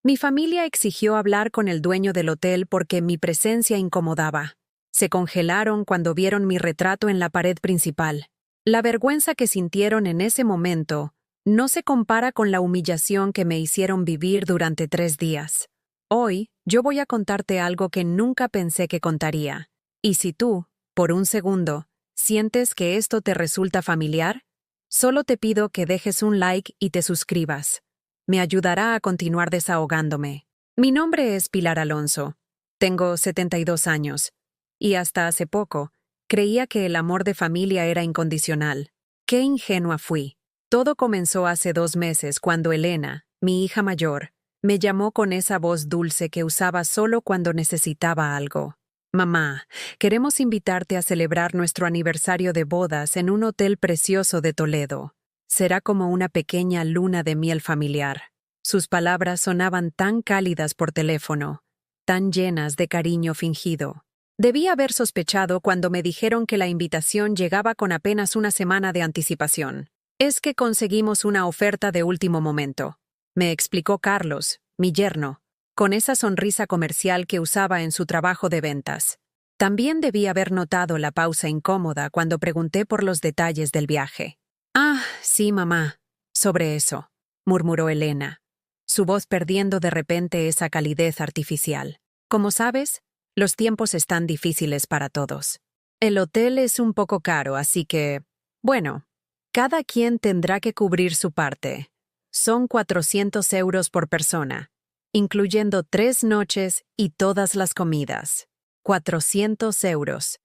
Mi familia exigió hablar con el dueño del hotel porque mi presencia incomodaba. Se congelaron cuando vieron mi retrato en la pared principal. La vergüenza que sintieron en ese momento no se compara con la humillación que me hicieron vivir durante 3 días. Hoy, yo voy a contarte algo que nunca pensé que contaría. Y si tú, por un segundo, sientes que esto te resulta familiar, solo te pido que dejes un like y te suscribas. Me ayudará a continuar desahogándome. Mi nombre es Pilar Alonso. Tengo 72 años. Y hasta hace poco, creía que el amor de familia era incondicional. ¡Qué ingenua fui! Todo comenzó hace 2 meses cuando Elena, mi hija mayor, me llamó con esa voz dulce que usaba solo cuando necesitaba algo. Mamá, queremos invitarte a celebrar nuestro aniversario de bodas en un hotel precioso de Toledo. Será como una pequeña luna de miel familiar. Sus palabras sonaban tan cálidas por teléfono, tan llenas de cariño fingido. Debí haber sospechado cuando me dijeron que la invitación llegaba con apenas una semana de anticipación. Es que conseguimos una oferta de último momento, me explicó Carlos, mi yerno, con esa sonrisa comercial que usaba en su trabajo de ventas. También debí haber notado la pausa incómoda cuando pregunté por los detalles del viaje. Ah, sí, mamá, sobre eso, murmuró Elena, su voz perdiendo de repente esa calidez artificial. Como sabes, los tiempos están difíciles para todos. El hotel es un poco caro, así que, bueno, cada quien tendrá que cubrir su parte. Son 400 euros por persona, incluyendo 3 noches y todas las comidas. 400 euros.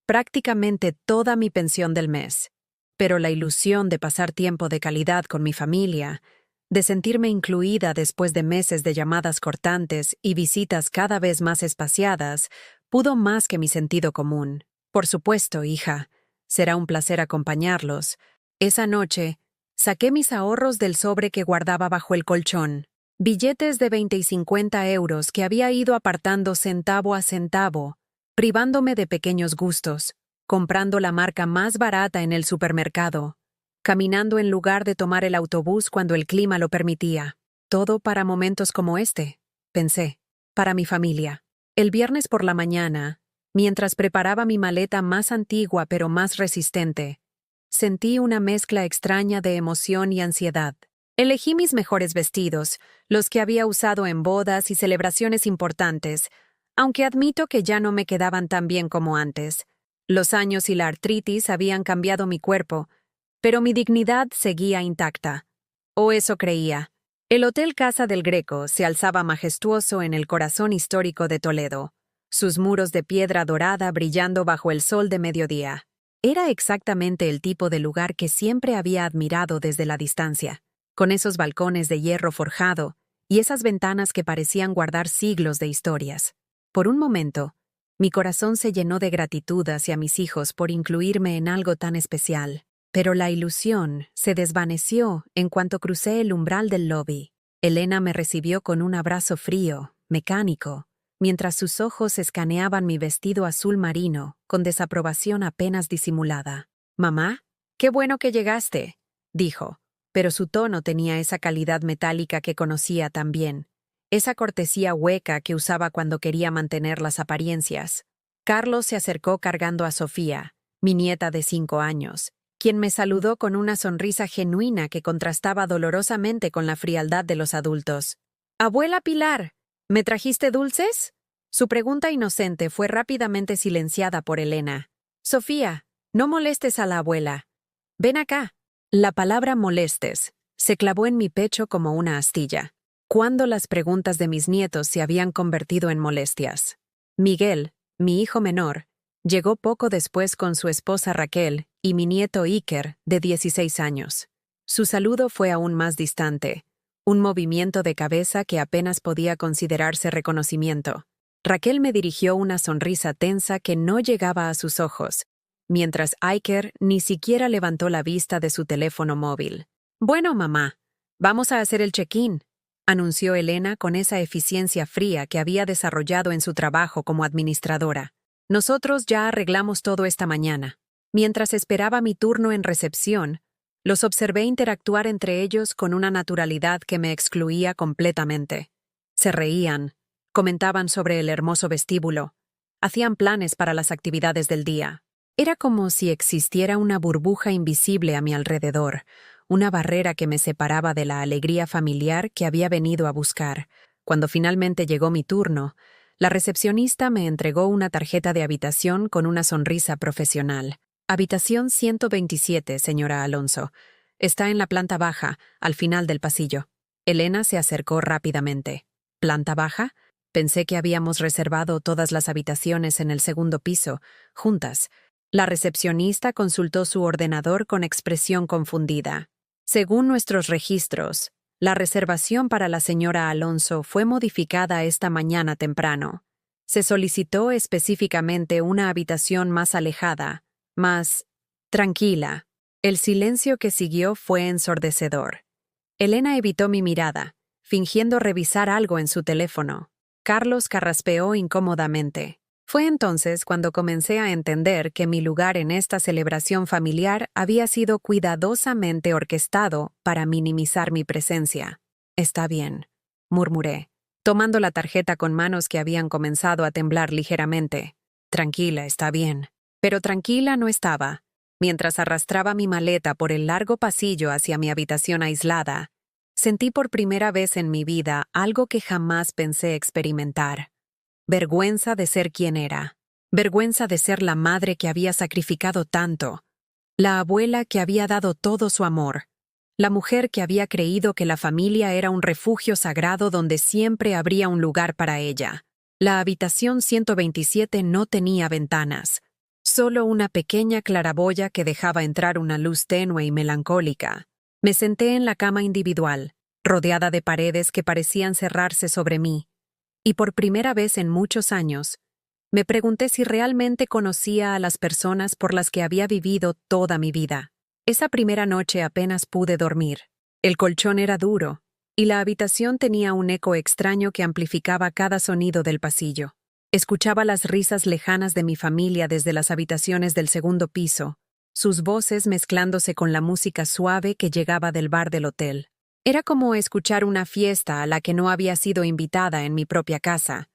Prácticamente toda mi pensión del mes. Pero la ilusión de pasar tiempo de calidad con mi familia, de sentirme incluida después de meses de llamadas cortantes y visitas cada vez más espaciadas, pudo más que mi sentido común. Por supuesto, hija, será un placer acompañarlos. Esa noche, saqué mis ahorros del sobre que guardaba bajo el colchón. Billetes de 20 y 50 euros que había ido apartando centavo a centavo, privándome de pequeños gustos, comprando la marca más barata en el supermercado, caminando en lugar de tomar el autobús cuando el clima lo permitía. Todo para momentos como este, pensé, para mi familia. El viernes por la mañana, mientras preparaba mi maleta más antigua pero más resistente, sentí una mezcla extraña de emoción y ansiedad. Elegí mis mejores vestidos, los que había usado en bodas y celebraciones importantes, aunque admito que ya no me quedaban tan bien como antes. Los años y la artritis habían cambiado mi cuerpo, pero mi dignidad seguía intacta. O eso creía. El Hotel Casa del Greco se alzaba majestuoso en el corazón histórico de Toledo, sus muros de piedra dorada brillando bajo el sol de mediodía. Era exactamente el tipo de lugar que siempre había admirado desde la distancia, con esos balcones de hierro forjado y esas ventanas que parecían guardar siglos de historias. Por un momento, mi corazón se llenó de gratitud hacia mis hijos por incluirme en algo tan especial, pero la ilusión se desvaneció en cuanto crucé el umbral del lobby. Elena me recibió con un abrazo frío, mecánico, mientras sus ojos escaneaban mi vestido azul marino con desaprobación apenas disimulada. «Mamá, qué bueno que llegaste», dijo, pero su tono tenía esa calidad metálica que conocía tan bien, esa cortesía hueca que usaba cuando quería mantener las apariencias. Carlos se acercó cargando a Sofía, mi nieta de 5 años, quien me saludó con una sonrisa genuina que contrastaba dolorosamente con la frialdad de los adultos. «Abuela Pilar, ¿me trajiste dulces?». Su pregunta inocente fue rápidamente silenciada por Elena. «Sofía, no molestes a la abuela. Ven acá». La palabra molestes se clavó en mi pecho como una astilla. ¿Cuándo las preguntas de mis nietos se habían convertido en molestias? Miguel, mi hijo menor, llegó poco después con su esposa Raquel y mi nieto Iker, de 16 años. Su saludo fue aún más distante, un movimiento de cabeza que apenas podía considerarse reconocimiento. Raquel me dirigió una sonrisa tensa que no llegaba a sus ojos, mientras Iker ni siquiera levantó la vista de su teléfono móvil. «Bueno, mamá, vamos a hacer el check-in», anunció Elena con esa eficiencia fría que había desarrollado en su trabajo como administradora. «Nosotros ya arreglamos todo esta mañana». Mientras esperaba mi turno en recepción, los observé interactuar entre ellos con una naturalidad que me excluía completamente. Se reían, comentaban sobre el hermoso vestíbulo, hacían planes para las actividades del día. Era como si existiera una burbuja invisible a mi alrededor, una barrera que me separaba de la alegría familiar que había venido a buscar. Cuando finalmente llegó mi turno, la recepcionista me entregó una tarjeta de habitación con una sonrisa profesional. Habitación 127, señora Alonso. Está en la planta baja, al final del pasillo. Elena se acercó rápidamente. ¿Planta baja? Pensé que habíamos reservado todas las habitaciones en el segundo piso, juntas. La recepcionista consultó su ordenador con expresión confundida. Según nuestros registros, la reservación para la señora Alonso fue modificada esta mañana temprano. Se solicitó específicamente una habitación más alejada, más tranquila. El silencio que siguió fue ensordecedor. Elena evitó mi mirada, fingiendo revisar algo en su teléfono. Carlos carraspeó incómodamente. Fue entonces cuando comencé a entender que mi lugar en esta celebración familiar había sido cuidadosamente orquestado para minimizar mi presencia. «Está bien», murmuré, tomando la tarjeta con manos que habían comenzado a temblar ligeramente. «Tranquila, está bien». Pero tranquila no estaba. Mientras arrastraba mi maleta por el largo pasillo hacia mi habitación aislada, sentí por primera vez en mi vida algo que jamás pensé experimentar. Vergüenza de ser quien era. Vergüenza de ser la madre que había sacrificado tanto. La abuela que había dado todo su amor. La mujer que había creído que la familia era un refugio sagrado donde siempre habría un lugar para ella. La habitación 127 no tenía ventanas. Solo una pequeña claraboya que dejaba entrar una luz tenue y melancólica. Me senté en la cama individual, rodeada de paredes que parecían cerrarse sobre mí. Y por primera vez en muchos años, me pregunté si realmente conocía a las personas por las que había vivido toda mi vida. Esa primera noche apenas pude dormir. El colchón era duro, y la habitación tenía un eco extraño que amplificaba cada sonido del pasillo. Escuchaba las risas lejanas de mi familia desde las habitaciones del segundo piso, sus voces mezclándose con la música suave que llegaba del bar del hotel. Era como escuchar una fiesta a la que no había sido invitada en mi propia casa.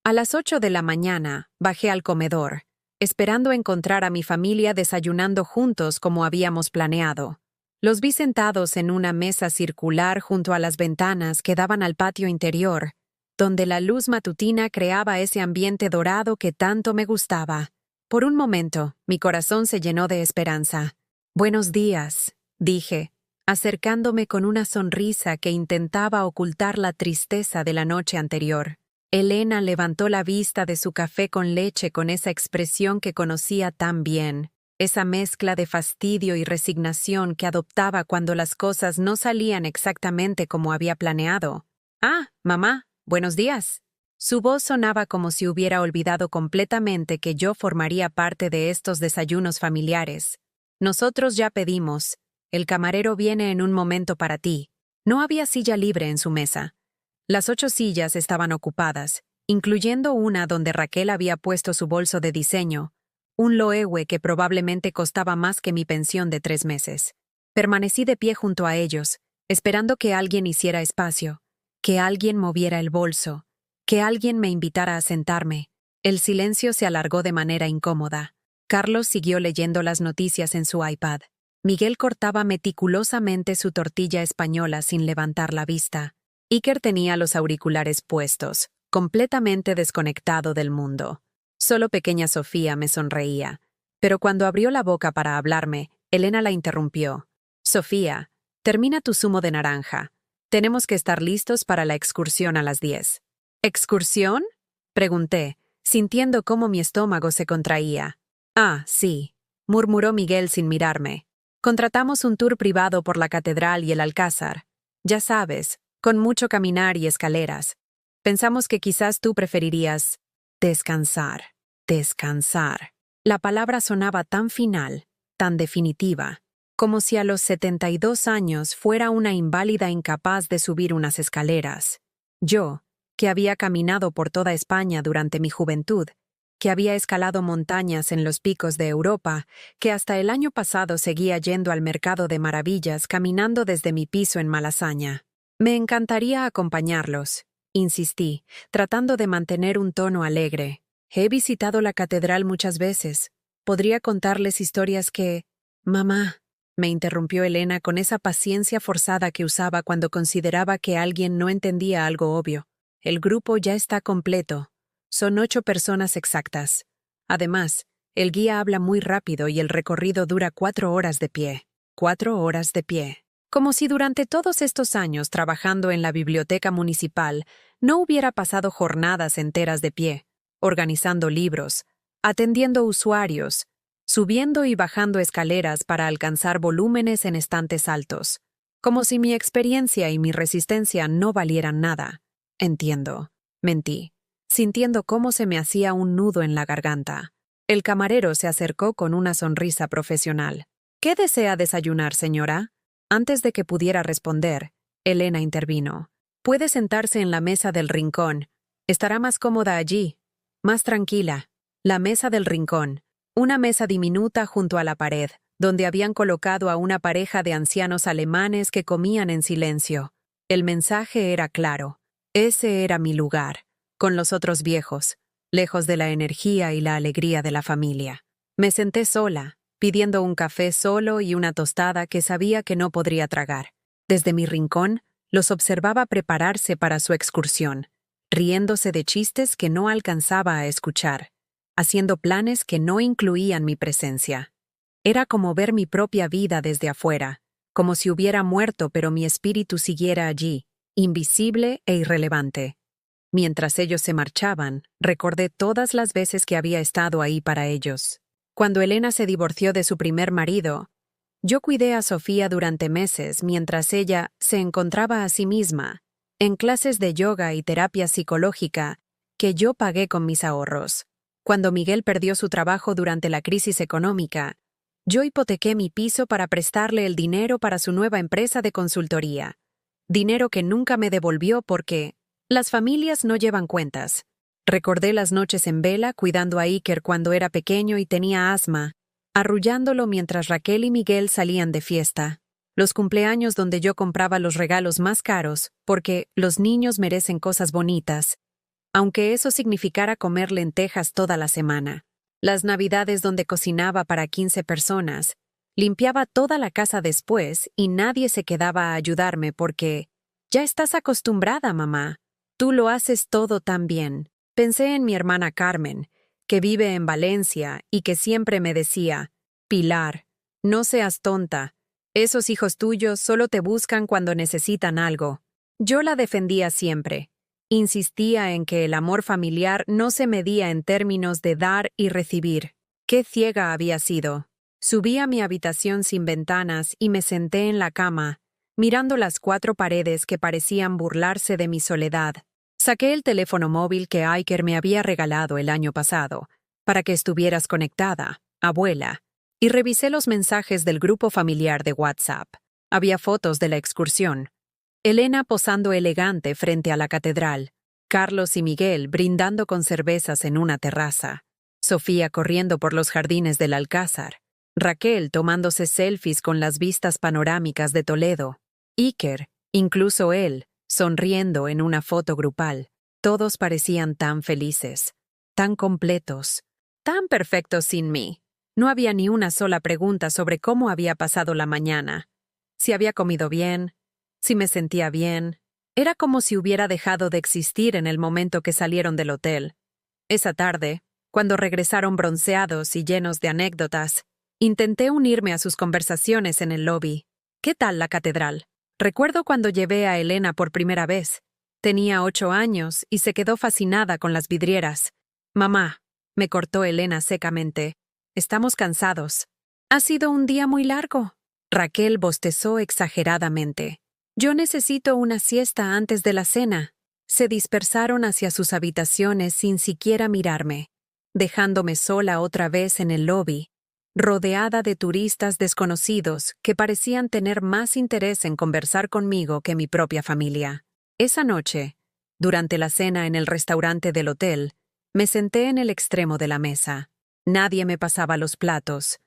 A las 8 de la mañana, bajé al comedor, esperando encontrar a mi familia desayunando juntos como habíamos planeado. Los vi sentados en una mesa circular junto a las ventanas que daban al patio interior, donde la luz matutina creaba ese ambiente dorado que tanto me gustaba. Por un momento, mi corazón se llenó de esperanza. «Buenos días», dije, acercándome con una sonrisa que intentaba ocultar la tristeza de la noche anterior. Elena levantó la vista de su café con leche con esa expresión que conocía tan bien, esa mezcla de fastidio y resignación que adoptaba cuando las cosas no salían exactamente como había planeado. «Ah, mamá, buenos días». Su voz sonaba como si hubiera olvidado completamente que yo formaría parte de estos desayunos familiares. «Nosotros ya pedimos. El camarero viene en un momento para ti». No había silla libre en su mesa. Las 8 sillas estaban ocupadas, incluyendo una donde Raquel había puesto su bolso de diseño, un loewe que probablemente costaba más que mi pensión de 3 meses. Permanecí de pie junto a ellos, esperando que alguien hiciera espacio, que alguien moviera el bolso, que alguien me invitara a sentarme. El silencio se alargó de manera incómoda. Carlos siguió leyendo las noticias en su iPad. Miguel cortaba meticulosamente su tortilla española sin levantar la vista. Iker tenía los auriculares puestos, completamente desconectado del mundo. Solo pequeña Sofía me sonreía. Pero cuando abrió la boca para hablarme, Elena la interrumpió. «Sofía, termina tu zumo de naranja. Tenemos que estar listos para la excursión a las 10». «¿Excursión?», pregunté, sintiendo cómo mi estómago se contraía. «Ah, sí», murmuró Miguel sin mirarme. «Contratamos un tour privado por la catedral y el alcázar. Ya sabes, con mucho caminar y escaleras. Pensamos que quizás tú preferirías descansar». Descansar. La palabra sonaba tan final, tan definitiva, como si a los 72 años fuera una inválida incapaz de subir unas escaleras. Yo, que había caminado por toda España durante mi juventud, que había escalado montañas en los picos de Europa, que hasta el año pasado seguía yendo al Mercado de Maravillas caminando desde mi piso en Malasaña. Me encantaría acompañarlos, insistí, tratando de mantener un tono alegre. He visitado la catedral muchas veces. Podría contarles historias que... Mamá, me interrumpió Elena con esa paciencia forzada que usaba cuando consideraba que alguien no entendía algo obvio. El grupo ya está completo. Son 8 personas exactas. Además, el guía habla muy rápido y el recorrido dura 4 horas de pie. 4 horas de pie. Como si durante todos estos años trabajando en la biblioteca municipal no hubiera pasado jornadas enteras de pie, organizando libros, atendiendo usuarios, subiendo y bajando escaleras para alcanzar volúmenes en estantes altos. Como si mi experiencia y mi resistencia no valieran nada. Entiendo, mentí, sintiendo cómo se me hacía un nudo en la garganta. El camarero se acercó con una sonrisa profesional. ¿Qué desea desayunar, señora? Antes de que pudiera responder, Elena intervino. Puede sentarse en la mesa del rincón. Estará más cómoda allí, más tranquila. La mesa del rincón. Una mesa diminuta junto a la pared, donde habían colocado a una pareja de ancianos alemanes que comían en silencio. El mensaje era claro. Ese era mi lugar, con los otros viejos, lejos de la energía y la alegría de la familia. Me senté sola, pidiendo un café solo y una tostada que sabía que no podría tragar. Desde mi rincón, los observaba prepararse para su excursión, riéndose de chistes que no alcanzaba a escuchar, haciendo planes que no incluían mi presencia. Era como ver mi propia vida desde afuera, como si hubiera muerto pero mi espíritu siguiera allí, invisible e irrelevante. Mientras ellos se marchaban, recordé todas las veces que había estado ahí para ellos. Cuando Elena se divorció de su primer marido, yo cuidé a Sofía durante meses mientras ella se encontraba a sí misma, en clases de yoga y terapia psicológica que yo pagué con mis ahorros. Cuando Miguel perdió su trabajo durante la crisis económica, yo hipotequé mi piso para prestarle el dinero para su nueva empresa de consultoría. Dinero que nunca me devolvió porque las familias no llevan cuentas. Recordé las noches en vela cuidando a Iker cuando era pequeño y tenía asma, arrullándolo mientras Raquel y Miguel salían de fiesta. Los cumpleaños donde yo compraba los regalos más caros, porque los niños merecen cosas bonitas, aunque eso significara comer lentejas toda la semana. Las navidades donde cocinaba para 15 personas, limpiaba toda la casa después y nadie se quedaba a ayudarme porque «Ya estás acostumbrada, mamá. Tú lo haces todo tan bien». Pensé en mi hermana Carmen, que vive en Valencia y que siempre me decía «Pilar, no seas tonta. Esos hijos tuyos solo te buscan cuando necesitan algo». Yo la defendía siempre. Insistía en que el amor familiar no se medía en términos de dar y recibir. Qué ciega había sido. Subí a mi habitación sin ventanas y me senté en la cama, mirando las 4 paredes que parecían burlarse de mi soledad. Saqué el teléfono móvil que Iker me había regalado el año pasado, para que estuvieras conectada, abuela, y revisé los mensajes del grupo familiar de WhatsApp. Había fotos de la excursión. Elena posando elegante frente a la catedral, Carlos y Miguel brindando con cervezas en una terraza, Sofía corriendo por los jardines del Alcázar, Raquel tomándose selfies con las vistas panorámicas de Toledo, Iker, incluso él, sonriendo en una foto grupal. Todos parecían tan felices, tan completos, tan perfectos sin mí. No había ni una sola pregunta sobre cómo había pasado la mañana, si había comido bien, si me sentía bien. Era como si hubiera dejado de existir en el momento que salieron del hotel. Esa tarde, cuando regresaron bronceados y llenos de anécdotas, intenté unirme a sus conversaciones en el lobby. ¿Qué tal la catedral? Recuerdo cuando llevé a Elena por primera vez. Tenía 8 años y se quedó fascinada con las vidrieras. «Mamá», me cortó Elena secamente, «estamos cansados». «Ha sido un día muy largo». Raquel bostezó exageradamente. «Yo necesito una siesta antes de la cena». Se dispersaron hacia sus habitaciones sin siquiera mirarme, dejándome sola otra vez en el lobby, rodeada de turistas desconocidos que parecían tener más interés en conversar conmigo que mi propia familia. Esa noche, durante la cena en el restaurante del hotel, me senté en el extremo de la mesa. Nadie me pasaba los platos.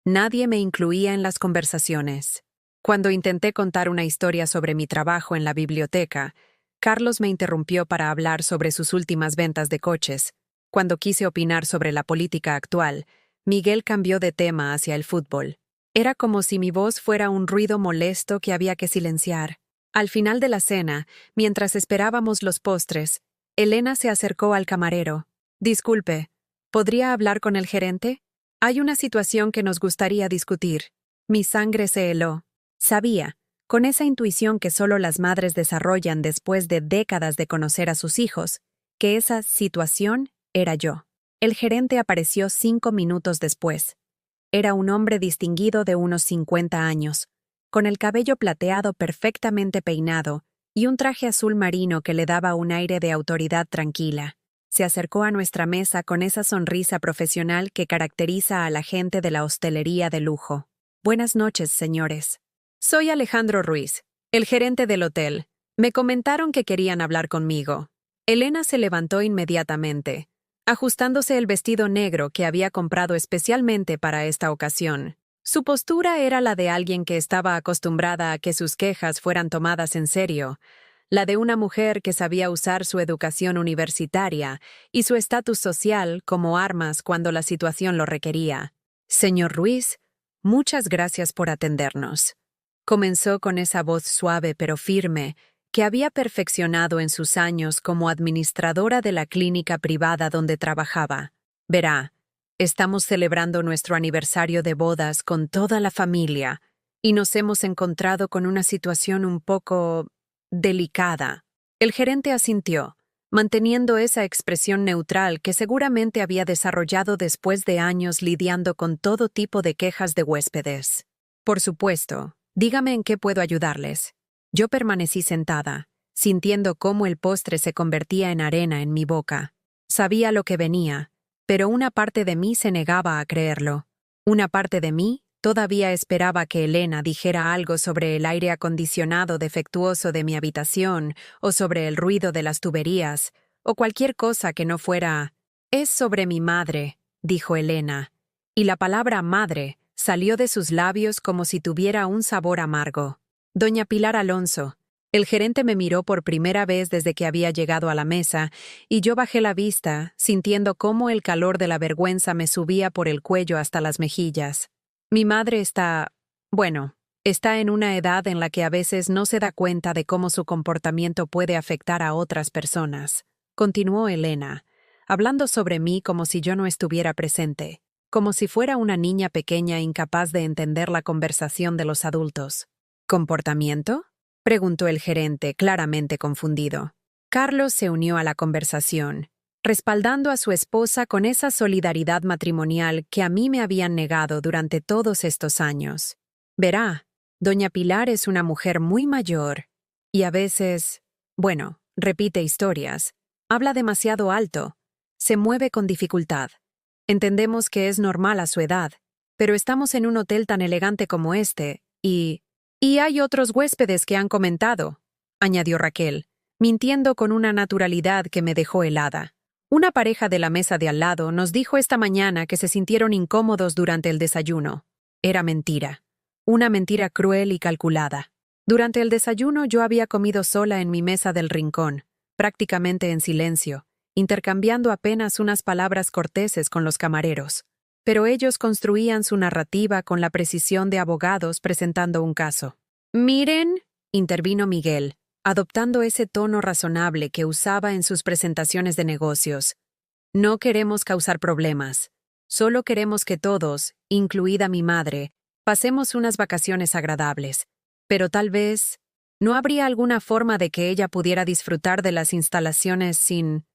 Nadie me incluía en las conversaciones. Cuando intenté contar una historia sobre mi trabajo en la biblioteca, Carlos me interrumpió para hablar sobre sus últimas ventas de coches. Cuando quise opinar sobre la política actual, Miguel cambió de tema hacia el fútbol. Era como si mi voz fuera un ruido molesto que había que silenciar. Al final de la cena, mientras esperábamos los postres, Elena se acercó al camarero. «Disculpe, ¿podría hablar con el gerente? Hay una situación que nos gustaría discutir». Mi sangre se heló. Sabía, con esa intuición que solo las madres desarrollan después de décadas de conocer a sus hijos, que esa situación era yo. El gerente apareció 5 minutos después. Era un hombre distinguido de unos 50 años, con el cabello plateado perfectamente peinado y un traje azul marino que le daba un aire de autoridad tranquila. Se acercó a nuestra mesa con esa sonrisa profesional que caracteriza a la gente de la hostelería de lujo. «Buenas noches, señores. Soy Alejandro Ruiz, el gerente del hotel. Me comentaron que querían hablar conmigo». Elena se levantó inmediatamente, ajustándose el vestido negro que había comprado especialmente para esta ocasión. Su postura era la de alguien que estaba acostumbrada a que sus quejas fueran tomadas en serio, la de una mujer que sabía usar su educación universitaria y su estatus social como armas cuando la situación lo requería. «Señor Ruiz, muchas gracias por atendernos», comenzó con esa voz suave pero firme que había perfeccionado en sus años como administradora de la clínica privada donde trabajaba. «Verá, estamos celebrando nuestro aniversario de bodas con toda la familia y nos hemos encontrado con una situación un poco delicada». El gerente asintió, manteniendo esa expresión neutral que seguramente había desarrollado después de años lidiando con todo tipo de quejas de huéspedes. «Por supuesto, dígame en qué puedo ayudarles». Yo permanecí sentada, sintiendo cómo el postre se convertía en arena en mi boca. Sabía lo que venía, pero una parte de mí se negaba a creerlo. Una parte de mí todavía esperaba que Elena dijera algo sobre el aire acondicionado defectuoso de mi habitación, o sobre el ruido de las tuberías, o cualquier cosa que no fuera «Es sobre mi madre», dijo Elena, y la palabra madre salió de sus labios como si tuviera un sabor amargo. «Doña Pilar Alonso». El gerente me miró por primera vez desde que había llegado a la mesa, y yo bajé la vista, sintiendo cómo el calor de la vergüenza me subía por el cuello hasta las mejillas. «Mi madre está en una edad en la que a veces no se da cuenta de cómo su comportamiento puede afectar a otras personas», continuó Elena, hablando sobre mí como si yo no estuviera presente, como si fuera una niña pequeña incapaz de entender la conversación de los adultos. «¿Comportamiento?», preguntó el gerente, claramente confundido. Carlos se unió a la conversación, respaldando a su esposa con esa solidaridad matrimonial que a mí me habían negado durante todos estos años. «Verá, doña Pilar es una mujer muy mayor y a veces, repite historias, habla demasiado alto, se mueve con dificultad. Entendemos que es normal a su edad, pero estamos en un hotel tan elegante como este y hay otros huéspedes que han comentado», añadió Raquel, mintiendo con una naturalidad que me dejó helada. «Una pareja de la mesa de al lado nos dijo esta mañana que se sintieron incómodos durante el desayuno». Era mentira. Una mentira cruel y calculada. Durante el desayuno yo había comido sola en mi mesa del rincón, prácticamente en silencio, intercambiando apenas unas palabras corteses con los camareros. Pero ellos construían su narrativa con la precisión de abogados presentando un caso. «Miren», intervino Miguel, adoptando ese tono razonable que usaba en sus presentaciones de negocios. «No queremos causar problemas. Solo queremos que todos, incluida mi madre, pasemos unas vacaciones agradables. Pero tal vez, ¿no habría alguna forma de que ella pudiera disfrutar de las instalaciones sin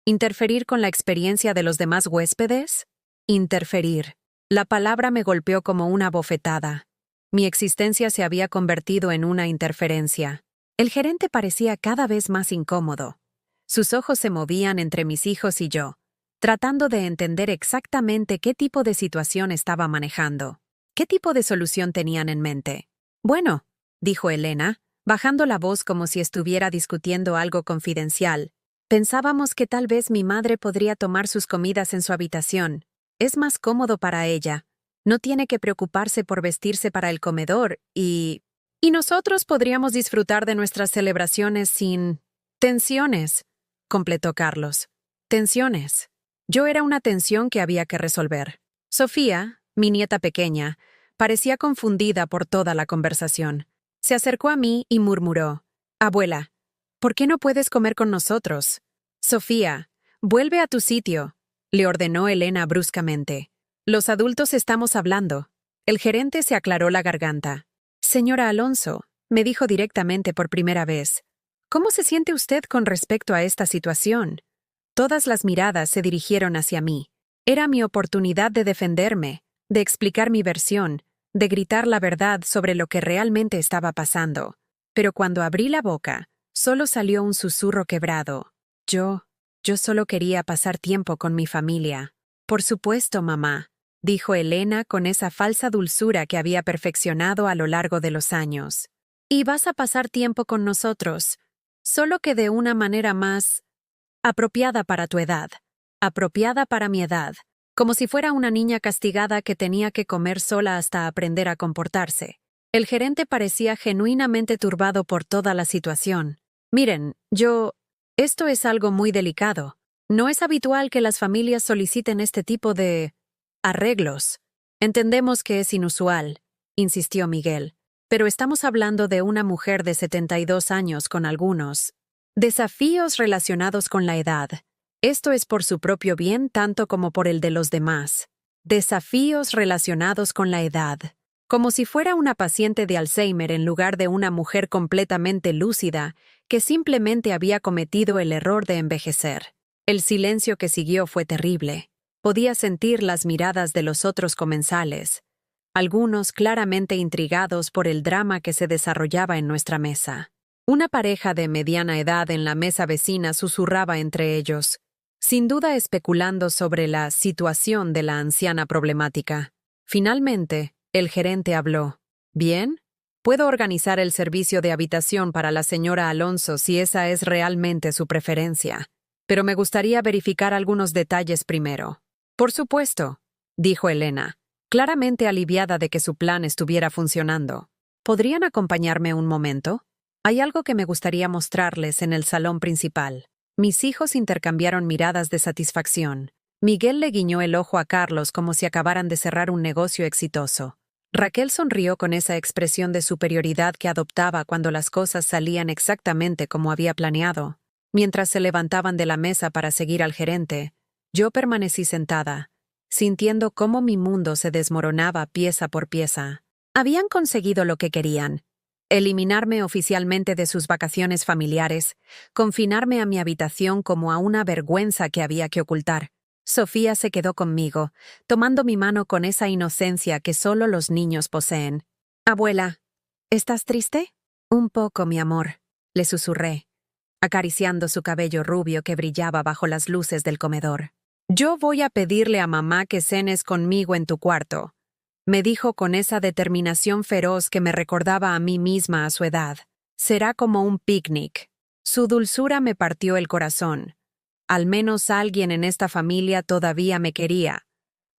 interferir con la experiencia de los demás huéspedes?» Interferir. La palabra me golpeó como una bofetada. Mi existencia se había convertido en una interferencia. El gerente parecía cada vez más incómodo. Sus ojos se movían entre mis hijos y yo, tratando de entender exactamente qué tipo de situación estaba manejando. ¿Qué tipo de solución tenían en mente? «Bueno», dijo Elena, bajando la voz como si estuviera discutiendo algo confidencial. «Pensábamos que tal vez mi madre podría tomar sus comidas en su habitación. Es más cómodo para ella. No tiene que preocuparse por vestirse para el comedor y nosotros podríamos disfrutar de nuestras celebraciones sin Tensiones, completó Carlos. Tensiones. Yo era una tensión que había que resolver. Sofía, mi nieta pequeña, parecía confundida por toda la conversación. Se acercó a mí y murmuró: «Abuela, ¿por qué no puedes comer con nosotros?» «Sofía, vuelve a tu sitio», le ordenó Elena bruscamente. «Los adultos estamos hablando». El gerente se aclaró la garganta. «Señora Alonso», me dijo directamente por primera vez, «¿cómo se siente usted con respecto a esta situación?» Todas las miradas se dirigieron hacia mí. Era mi oportunidad de defenderme, de explicar mi versión, de gritar la verdad sobre lo que realmente estaba pasando. Pero cuando abrí la boca, solo salió un susurro quebrado. Yo solo quería pasar tiempo con mi familia. «Por supuesto, mamá», dijo Elena con esa falsa dulzura que había perfeccionado a lo largo de los años. «Y vas a pasar tiempo con nosotros, solo que de una manera más apropiada para tu edad, apropiada para mi edad, como si fuera una niña castigada que tenía que comer sola hasta aprender a comportarse». El gerente parecía genuinamente turbado por toda la situación. «Miren, esto es algo muy delicado. No es habitual que las familias soliciten este tipo de arreglos. Entendemos que es inusual», insistió Miguel, «pero estamos hablando de una mujer de 72 años con algunos desafíos relacionados con la edad. Esto es por su propio bien tanto como por el de los demás. Desafíos relacionados con la edad. Como si fuera una paciente de Alzheimer en lugar de una mujer completamente lúcida que simplemente había cometido el error de envejecer». El silencio que siguió fue terrible. Podía sentir las miradas de los otros comensales, algunos claramente intrigados por el drama que se desarrollaba en nuestra mesa. Una pareja de mediana edad en la mesa vecina susurraba entre ellos, sin duda especulando sobre la situación de la anciana problemática. Finalmente, el gerente habló. «Bien, puedo organizar el servicio de habitación para la señora Alonso si esa es realmente su preferencia, pero me gustaría verificar algunos detalles primero». «Por supuesto», dijo Elena, claramente aliviada de que su plan estuviera funcionando. «¿Podrían acompañarme un momento? Hay algo que me gustaría mostrarles en el salón principal». Mis hijos intercambiaron miradas de satisfacción. Miguel le guiñó el ojo a Carlos como si acabaran de cerrar un negocio exitoso. Raquel sonrió con esa expresión de superioridad que adoptaba cuando las cosas salían exactamente como había planeado. Mientras se levantaban de la mesa para seguir al gerente, yo permanecí sentada, sintiendo cómo mi mundo se desmoronaba pieza por pieza. Habían conseguido lo que querían: eliminarme oficialmente de sus vacaciones familiares, confinarme a mi habitación como a una vergüenza que había que ocultar. Sofía se quedó conmigo, tomando mi mano con esa inocencia que solo los niños poseen. «Abuela, ¿estás triste?» «Un poco, mi amor», le susurré, acariciando su cabello rubio que brillaba bajo las luces del comedor. «Yo voy a pedirle a mamá que cenes conmigo en tu cuarto», me dijo con esa determinación feroz que me recordaba a mí misma a su edad. «Será como un picnic». Su dulzura me partió el corazón. Al menos alguien en esta familia todavía me quería.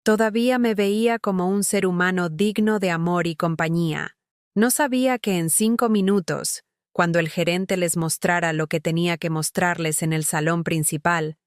Todavía me veía como un ser humano digno de amor y compañía. No sabía que en 5 minutos, cuando el gerente les mostrara lo que tenía que mostrarles en el salón principal,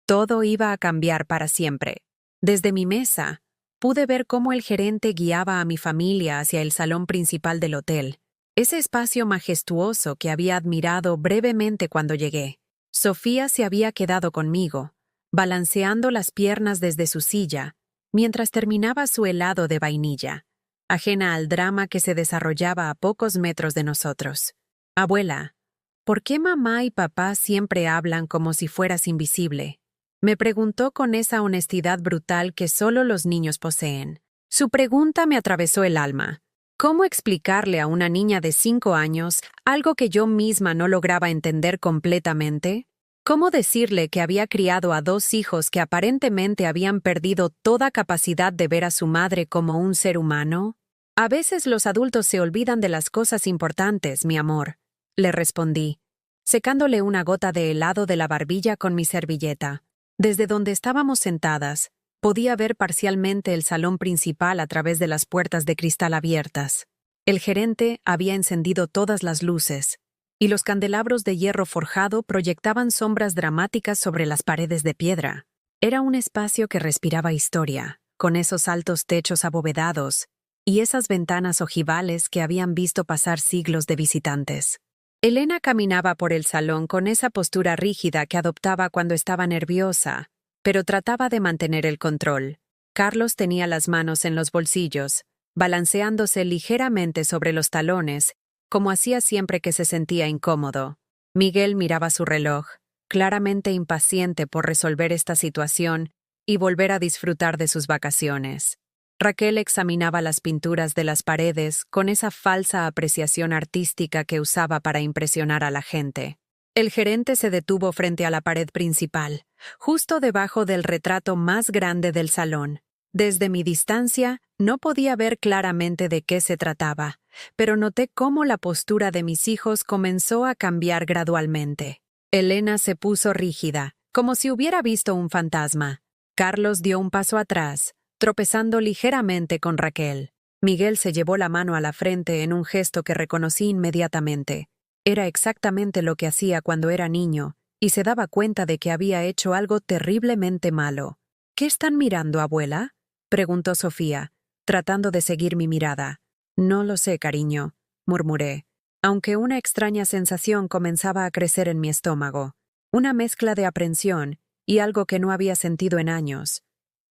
todo iba a cambiar para siempre. Desde mi mesa, pude ver cómo el gerente guiaba a mi familia hacia el salón principal del hotel, ese espacio majestuoso que había admirado brevemente cuando llegué. Sofía se había quedado conmigo, balanceando las piernas desde su silla, mientras terminaba su helado de vainilla, ajena al drama que se desarrollaba a pocos metros de nosotros. «Abuela, ¿por qué mamá y papá siempre hablan como si fueras invisible?», me preguntó con esa honestidad brutal que solo los niños poseen. Su pregunta me atravesó el alma. ¿Cómo explicarle a una niña de 5 años algo que yo misma no lograba entender completamente? ¿Cómo decirle que había criado a 2 hijos que aparentemente habían perdido toda capacidad de ver a su madre como un ser humano? «A veces los adultos se olvidan de las cosas importantes, mi amor», le respondí, secándole una gota de helado de la barbilla con mi servilleta. Desde donde estábamos sentadas, podía ver parcialmente el salón principal a través de las puertas de cristal abiertas. El gerente había encendido todas las luces, y los candelabros de hierro forjado proyectaban sombras dramáticas sobre las paredes de piedra. Era un espacio que respiraba historia, con esos altos techos abovedados y esas ventanas ojivales que habían visto pasar siglos de visitantes. Elena caminaba por el salón con esa postura rígida que adoptaba cuando estaba nerviosa, pero trataba de mantener el control. Carlos tenía las manos en los bolsillos, balanceándose ligeramente sobre los talones, como hacía siempre que se sentía incómodo. Miguel miraba su reloj, claramente impaciente por resolver esta situación y volver a disfrutar de sus vacaciones. Raquel examinaba las pinturas de las paredes con esa falsa apreciación artística que usaba para impresionar a la gente. El gerente se detuvo frente a la pared principal, justo debajo del retrato más grande del salón. Desde mi distancia, no podía ver claramente de qué se trataba, pero noté cómo la postura de mis hijos comenzó a cambiar gradualmente. Elena se puso rígida, como si hubiera visto un fantasma. Carlos dio un paso atrás, tropezando ligeramente con Raquel. Miguel se llevó la mano a la frente en un gesto que reconocí inmediatamente. Era exactamente lo que hacía cuando era niño, y se daba cuenta de que había hecho algo terriblemente malo. ¿Qué están mirando, abuela?, preguntó Sofía, tratando de seguir mi mirada. No lo sé, cariño, murmuré, aunque una extraña sensación comenzaba a crecer en mi estómago, una mezcla de aprensión y algo que no había sentido en años.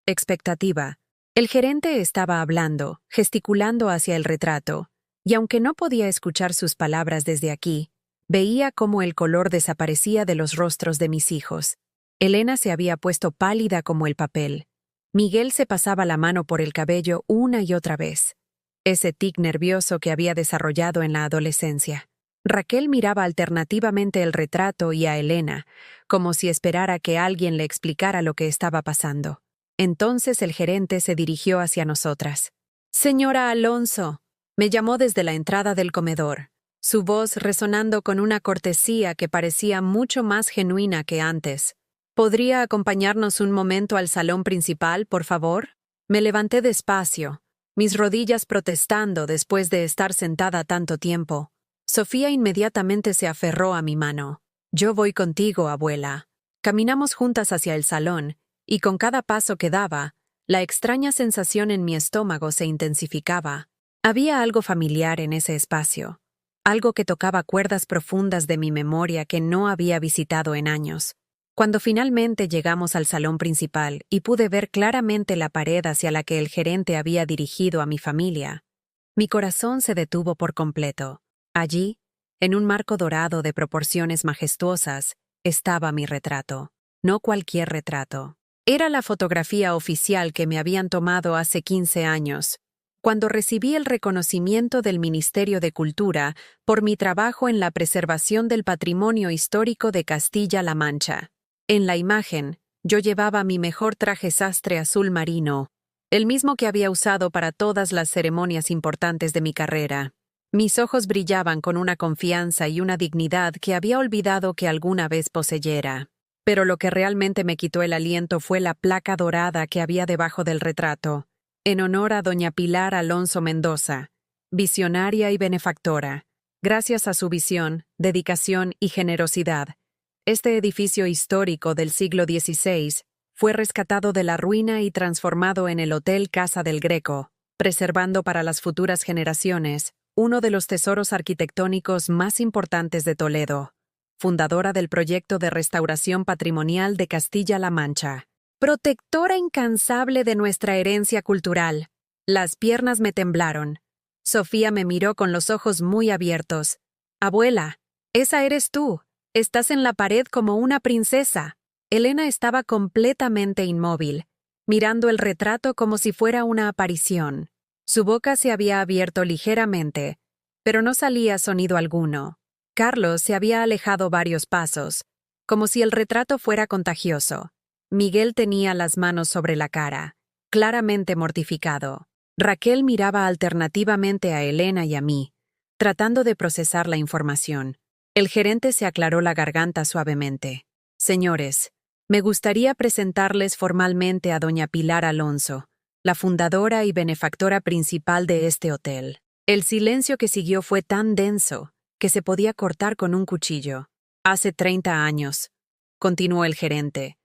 Expectativa. El gerente estaba hablando, gesticulando hacia el retrato, y aunque no podía escuchar sus palabras desde aquí, veía cómo el color desaparecía de los rostros de mis hijos. Elena se había puesto pálida como el papel. Miguel se pasaba la mano por el cabello una y otra vez. Ese tic nervioso que había desarrollado en la adolescencia. Raquel miraba alternativamente el retrato y a Elena, como si esperara que alguien le explicara lo que estaba pasando. Entonces el gerente se dirigió hacia nosotras. «Señora Alonso», me llamó desde la entrada del comedor, su voz resonando con una cortesía que parecía mucho más genuina que antes. «¿Podría acompañarnos un momento al salón principal, por favor?» Me levanté despacio, mis rodillas protestando después de estar sentada tanto tiempo. Sofía inmediatamente se aferró a mi mano. «Yo voy contigo, abuela». Caminamos juntas hacia el salón, y con cada paso que daba, la extraña sensación en mi estómago se intensificaba. Había algo familiar en ese espacio, algo que tocaba cuerdas profundas de mi memoria que no había visitado en años. Cuando finalmente llegamos al salón principal y pude ver claramente la pared hacia la que el gerente había dirigido a mi familia, mi corazón se detuvo por completo. Allí, en un marco dorado de proporciones majestuosas, estaba mi retrato. No cualquier retrato. Era la fotografía oficial que me habían tomado hace 15 años, cuando recibí el reconocimiento del Ministerio de Cultura por mi trabajo en la preservación del patrimonio histórico de Castilla-La Mancha. En la imagen, yo llevaba mi mejor traje sastre azul marino, el mismo que había usado para todas las ceremonias importantes de mi carrera. Mis ojos brillaban con una confianza y una dignidad que había olvidado que alguna vez poseyera. Pero lo que realmente me quitó el aliento fue la placa dorada que había debajo del retrato, en honor a doña Pilar Alonso Mendoza, visionaria y benefactora. Gracias a su visión, dedicación y generosidad, este edificio histórico del siglo XVI fue rescatado de la ruina y transformado en el Hotel Casa del Greco, preservando para las futuras generaciones uno de los tesoros arquitectónicos más importantes de Toledo, fundadora del proyecto de restauración patrimonial de Castilla-La Mancha. Protectora incansable de nuestra herencia cultural. Las piernas me temblaron. Sofía me miró con los ojos muy abiertos. «Abuela, esa eres tú. Estás en la pared como una princesa». Elena estaba completamente inmóvil, mirando el retrato como si fuera una aparición. Su boca se había abierto ligeramente, pero no salía sonido alguno. Carlos se había alejado varios pasos, como si el retrato fuera contagioso. Miguel tenía las manos sobre la cara, claramente mortificado. Raquel miraba alternativamente a Elena y a mí, tratando de procesar la información. El gerente se aclaró la garganta suavemente. «Señores, me gustaría presentarles formalmente a doña Pilar Alonso, la fundadora y benefactora principal de este hotel». El silencio que siguió fue tan denso que se podía cortar con un cuchillo. Hace 30 años, continuó el gerente,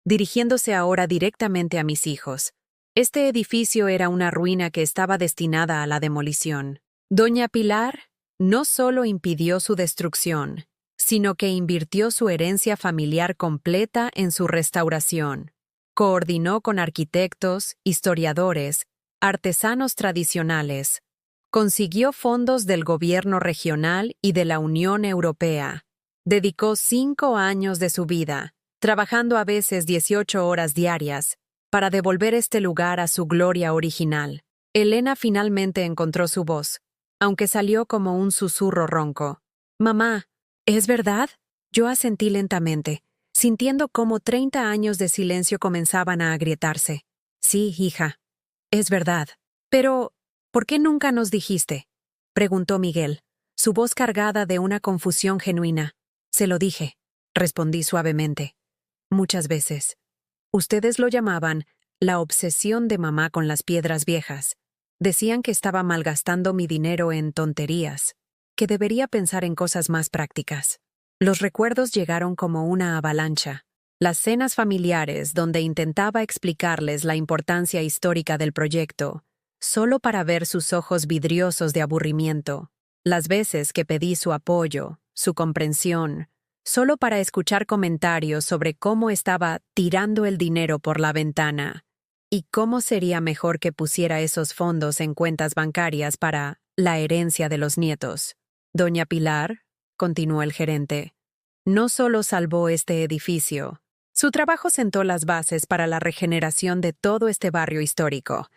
dirigiéndose ahora directamente a mis hijos. Este edificio era una ruina que estaba destinada a la demolición. Doña Pilar no solo impidió su destrucción, sino que invirtió su herencia familiar completa en su restauración. Coordinó con arquitectos, historiadores, artesanos tradicionales. Consiguió fondos del gobierno regional y de la Unión Europea. Dedicó 5 años de su vida, trabajando a veces 18 horas diarias, para devolver este lugar a su gloria original. Elena finalmente encontró su voz, aunque salió como un susurro ronco. «Mamá, ¿es verdad?». Yo asentí lentamente, sintiendo cómo 30 años de silencio comenzaban a agrietarse. «Sí, hija, es verdad. Pero, ¿por qué nunca nos dijiste?», preguntó Miguel, su voz cargada de una confusión genuina. «Se lo dije», respondí suavemente. «Muchas veces. Ustedes lo llamaban la obsesión de mamá con las piedras viejas. Decían que estaba malgastando mi dinero en tonterías, que debería pensar en cosas más prácticas». Los recuerdos llegaron como una avalancha. Las cenas familiares donde intentaba explicarles la importancia histórica del proyecto, solo para ver sus ojos vidriosos de aburrimiento. Las veces que pedí su apoyo, su comprensión, solo para escuchar comentarios sobre cómo estaba tirando el dinero por la ventana y cómo sería mejor que pusiera esos fondos en cuentas bancarias para la herencia de los nietos. Doña Pilar, continuó el gerente, no solo salvó este edificio. Su trabajo sentó las bases para la regeneración de todo este barrio histórico.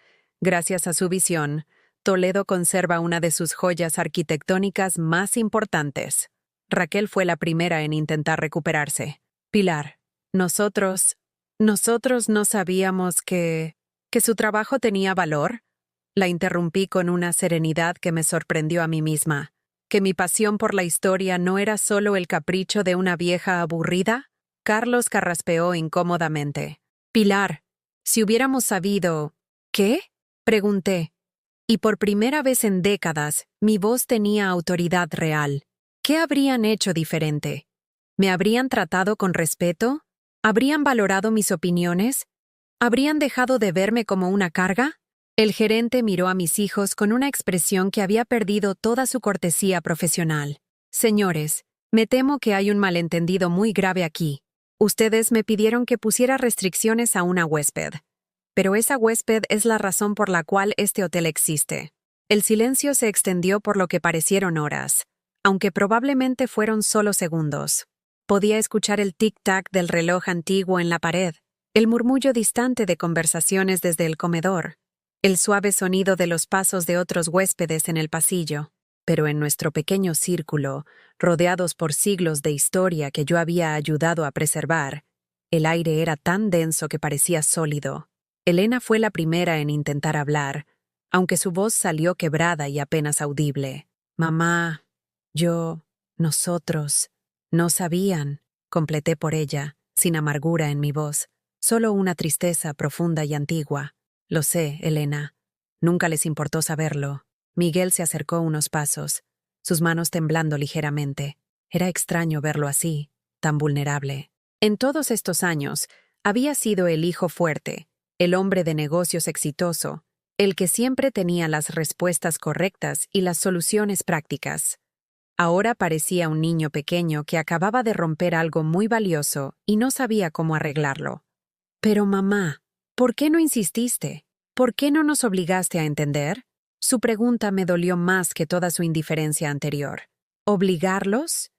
Gracias a su visión, Toledo conserva una de sus joyas arquitectónicas más importantes. Raquel fue la primera en intentar recuperarse. «Pilar, nosotros no sabíamos que su trabajo tenía valor». La interrumpí con una serenidad que me sorprendió a mí misma. ¿Que mi pasión por la historia no era solo el capricho de una vieja aburrida? Carlos carraspeó incómodamente. «Pilar, si hubiéramos sabido…» «¿Qué?», pregunté. Y por primera vez en décadas, mi voz tenía autoridad real. ¿Qué habrían hecho diferente? ¿Me habrían tratado con respeto? ¿Habrían valorado mis opiniones? ¿Habrían dejado de verme como una carga? El gerente miró a mis hijos con una expresión que había perdido toda su cortesía profesional. «Señores, me temo que hay un malentendido muy grave aquí. Ustedes me pidieron que pusiera restricciones a una huésped. Pero esa huésped es la razón por la cual este hotel existe». El silencio se extendió por lo que parecieron horas, aunque probablemente fueron solo segundos. Podía escuchar el tic-tac del reloj antiguo en la pared, el murmullo distante de conversaciones desde el comedor, el suave sonido de los pasos de otros huéspedes en el pasillo. Pero en nuestro pequeño círculo, rodeados por siglos de historia que yo había ayudado a preservar, el aire era tan denso que parecía sólido. Elena fue la primera en intentar hablar, aunque su voz salió quebrada y apenas audible. «Mamá, nosotros, no sabían», completé por ella, sin amargura en mi voz, solo una tristeza profunda y antigua. «Lo sé, Elena. Nunca les importó saberlo». Miguel se acercó unos pasos, sus manos temblando ligeramente. Era extraño verlo así, tan vulnerable. En todos estos años, había sido el hijo fuerte, el hombre de negocios exitoso, el que siempre tenía las respuestas correctas y las soluciones prácticas. Ahora parecía un niño pequeño que acababa de romper algo muy valioso y no sabía cómo arreglarlo. «Pero mamá, ¿por qué no insististe? ¿Por qué no nos obligaste a entender?». Su pregunta me dolió más que toda su indiferencia anterior. ¿Obligarlos?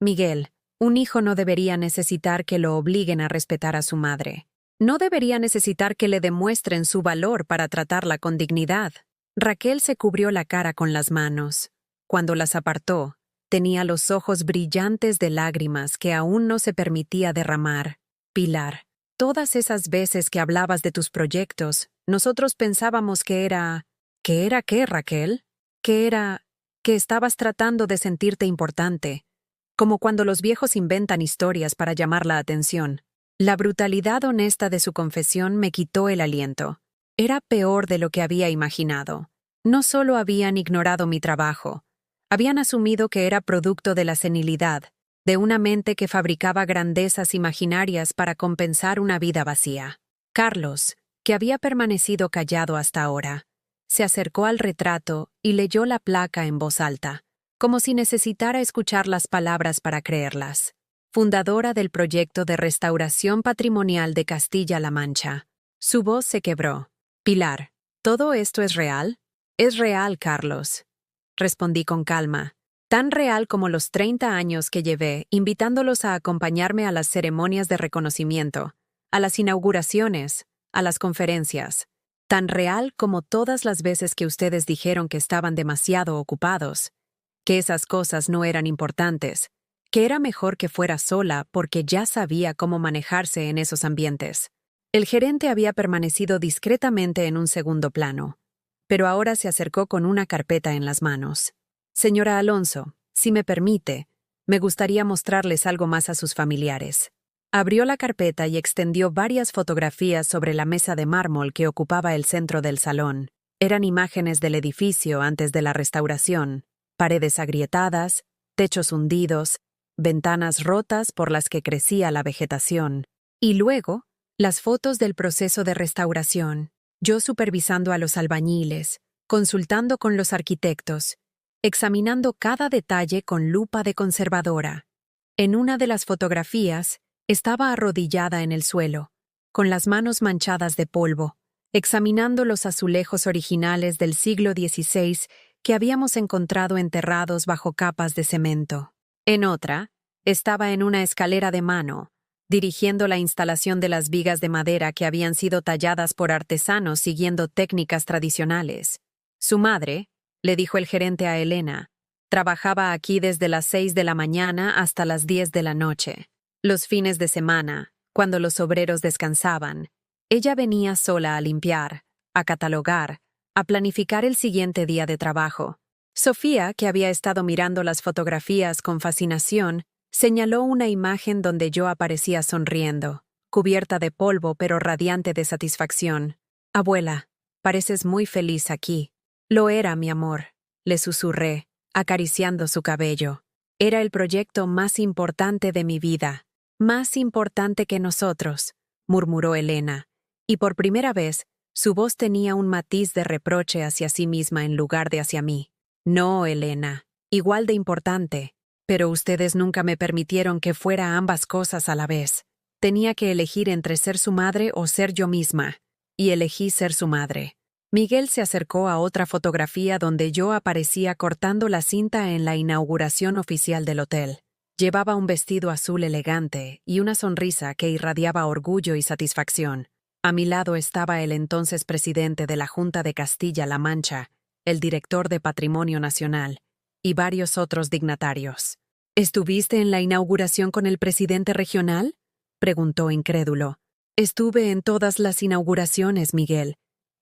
Miguel, un hijo no debería necesitar que lo obliguen a respetar a su madre. No debería necesitar que le demuestren su valor para tratarla con dignidad. Raquel se cubrió la cara con las manos. Cuando las apartó, tenía los ojos brillantes de lágrimas que aún no se permitía derramar. «Pilar, todas esas veces que hablabas de tus proyectos, nosotros pensábamos que era… ¿Qué era qué, Raquel? ¿Qué era que estabas tratando de sentirte importante? Como cuando los viejos inventan historias para llamar la atención». La brutalidad honesta de su confesión me quitó el aliento. Era peor de lo que había imaginado. No solo habían ignorado mi trabajo, Habían asumido que era producto de la senilidad, de una mente que fabricaba grandezas imaginarias para compensar una vida vacía. Carlos, que había permanecido callado hasta ahora, se acercó al retrato y leyó la placa en voz alta, como si necesitara escuchar las palabras para creerlas. Fundadora del proyecto de restauración patrimonial de Castilla-La Mancha. Su voz se quebró. Pilar, ¿todo esto es real? Es real, Carlos. Respondí con calma. Tan real como los 30 años que llevé invitándolos a acompañarme a las ceremonias de reconocimiento, a las inauguraciones, a las conferencias. Tan real como todas las veces que ustedes dijeron que estaban demasiado ocupados, que esas cosas no eran importantes, que era mejor que fuera sola porque ya sabía cómo manejarse en esos ambientes. El gerente había permanecido discretamente en un segundo plano, pero ahora se acercó con una carpeta en las manos. Señora Alonso, si me permite, me gustaría mostrarles algo más a sus familiares. Abrió la carpeta y extendió varias fotografías sobre la mesa de mármol que ocupaba el centro del salón. Eran imágenes del edificio antes de la restauración, paredes agrietadas, techos hundidos, ventanas rotas por las que crecía la vegetación. Y luego, las fotos del proceso de restauración, yo supervisando a los albañiles, consultando con los arquitectos, examinando cada detalle con lupa de conservadora. En una de las fotografías, estaba arrodillada en el suelo, con las manos manchadas de polvo, examinando los azulejos originales del siglo XVI que habíamos encontrado enterrados bajo capas de cemento. En otra, estaba en una escalera de mano, dirigiendo la instalación de las vigas de madera que habían sido talladas por artesanos siguiendo técnicas tradicionales. Su madre, le dijo el gerente a Elena, trabajaba aquí desde las 6 de la mañana hasta las 10 de la noche. Los fines de semana, cuando los obreros descansaban, ella venía sola a limpiar, a catalogar, a planificar el siguiente día de trabajo. Sofía, que había estado mirando las fotografías con fascinación, señaló una imagen donde yo aparecía sonriendo, cubierta de polvo pero radiante de satisfacción. Abuela, pareces muy feliz aquí. Lo era, mi amor, le susurré, acariciando su cabello. Era el proyecto más importante de mi vida, más importante que nosotros, murmuró Elena, y por primera vez, su voz tenía un matiz de reproche hacia sí misma en lugar de hacia mí. No, Elena, igual de importante, pero ustedes nunca me permitieron que fuera ambas cosas a la vez. Tenía que elegir entre ser su madre o ser yo misma, y elegí ser su madre. Miguel se acercó a otra fotografía donde yo aparecía cortando la cinta en la inauguración oficial del hotel. Llevaba un vestido azul elegante y una sonrisa que irradiaba orgullo y satisfacción. A mi lado estaba el entonces presidente de la Junta de Castilla-La Mancha, el director de Patrimonio Nacional, y varios otros dignatarios. ¿Estuviste en la inauguración con el presidente regional?, preguntó incrédulo. Estuve en todas las inauguraciones, Miguel.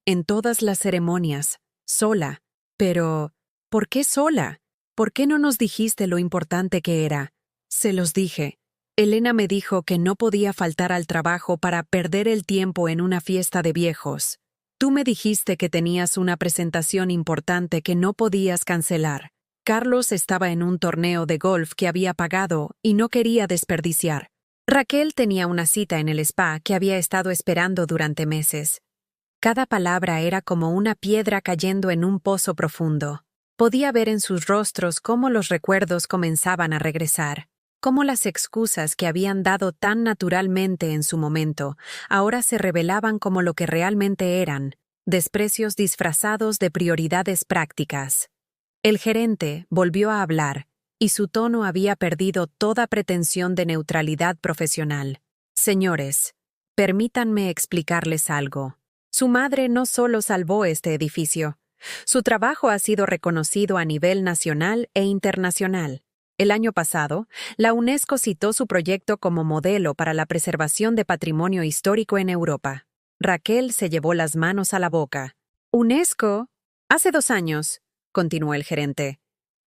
En todas las ceremonias, sola. Pero, ¿por qué sola? ¿Por qué no nos dijiste lo importante que era? Se los dije. Elena me dijo que no podía faltar al trabajo para perder el tiempo en una fiesta de viejos. Tú me dijiste que tenías una presentación importante que no podías cancelar. Carlos estaba en un torneo de golf que había pagado y no quería desperdiciar. Raquel tenía una cita en el spa que había estado esperando durante meses. Cada palabra era como una piedra cayendo en un pozo profundo. Podía ver en sus rostros cómo los recuerdos comenzaban a regresar, cómo las excusas que habían dado tan naturalmente en su momento ahora se revelaban como lo que realmente eran, desprecios disfrazados de prioridades prácticas. El gerente volvió a hablar, y su tono había perdido toda pretensión de neutralidad profesional. Señores, permítanme explicarles algo. Su madre no solo salvó este edificio. Su trabajo ha sido reconocido a nivel nacional e internacional. El año pasado, la UNESCO citó su proyecto como modelo para la preservación de patrimonio histórico en Europa. Raquel se llevó las manos a la boca. ¿UNESCO? Hace 2 años, continuó el gerente.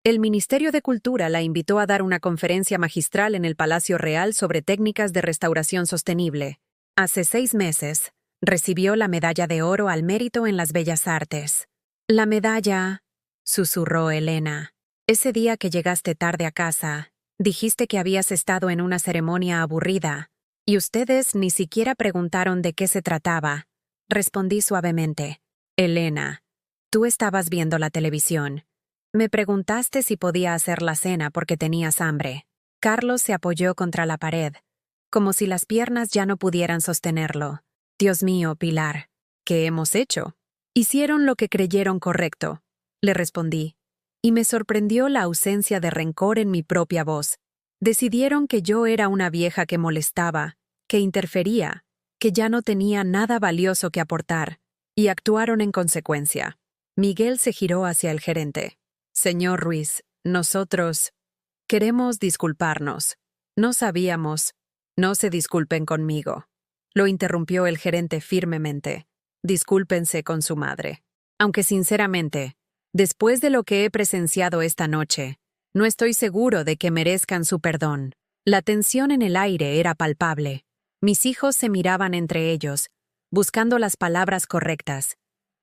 El Ministerio de Cultura la invitó a dar una conferencia magistral en el Palacio Real sobre técnicas de restauración sostenible. Hace 6 meses, recibió la medalla de oro al mérito en las bellas artes. La medalla, susurró Elena. Ese día que llegaste tarde a casa, dijiste que habías estado en una ceremonia aburrida, y ustedes ni siquiera preguntaron de qué se trataba. Respondí suavemente. Elena, tú estabas viendo la televisión. Me preguntaste si podía hacer la cena porque tenías hambre. Carlos se apoyó contra la pared, como si las piernas ya no pudieran sostenerlo. Dios mío, Pilar, ¿qué hemos hecho? Hicieron lo que creyeron correcto, le respondí, y me sorprendió la ausencia de rencor en mi propia voz. Decidieron que yo era una vieja que molestaba, que interfería, que ya no tenía nada valioso que aportar, y actuaron en consecuencia. Miguel se giró hacia el gerente. Señor Ruiz, nosotros queremos disculparnos. No sabíamos. No se disculpen conmigo. Lo interrumpió el gerente firmemente. Discúlpense con su madre. Aunque sinceramente, después de lo que he presenciado esta noche, no estoy seguro de que merezcan su perdón. La tensión en el aire era palpable. Mis hijos se miraban entre ellos, buscando las palabras correctas,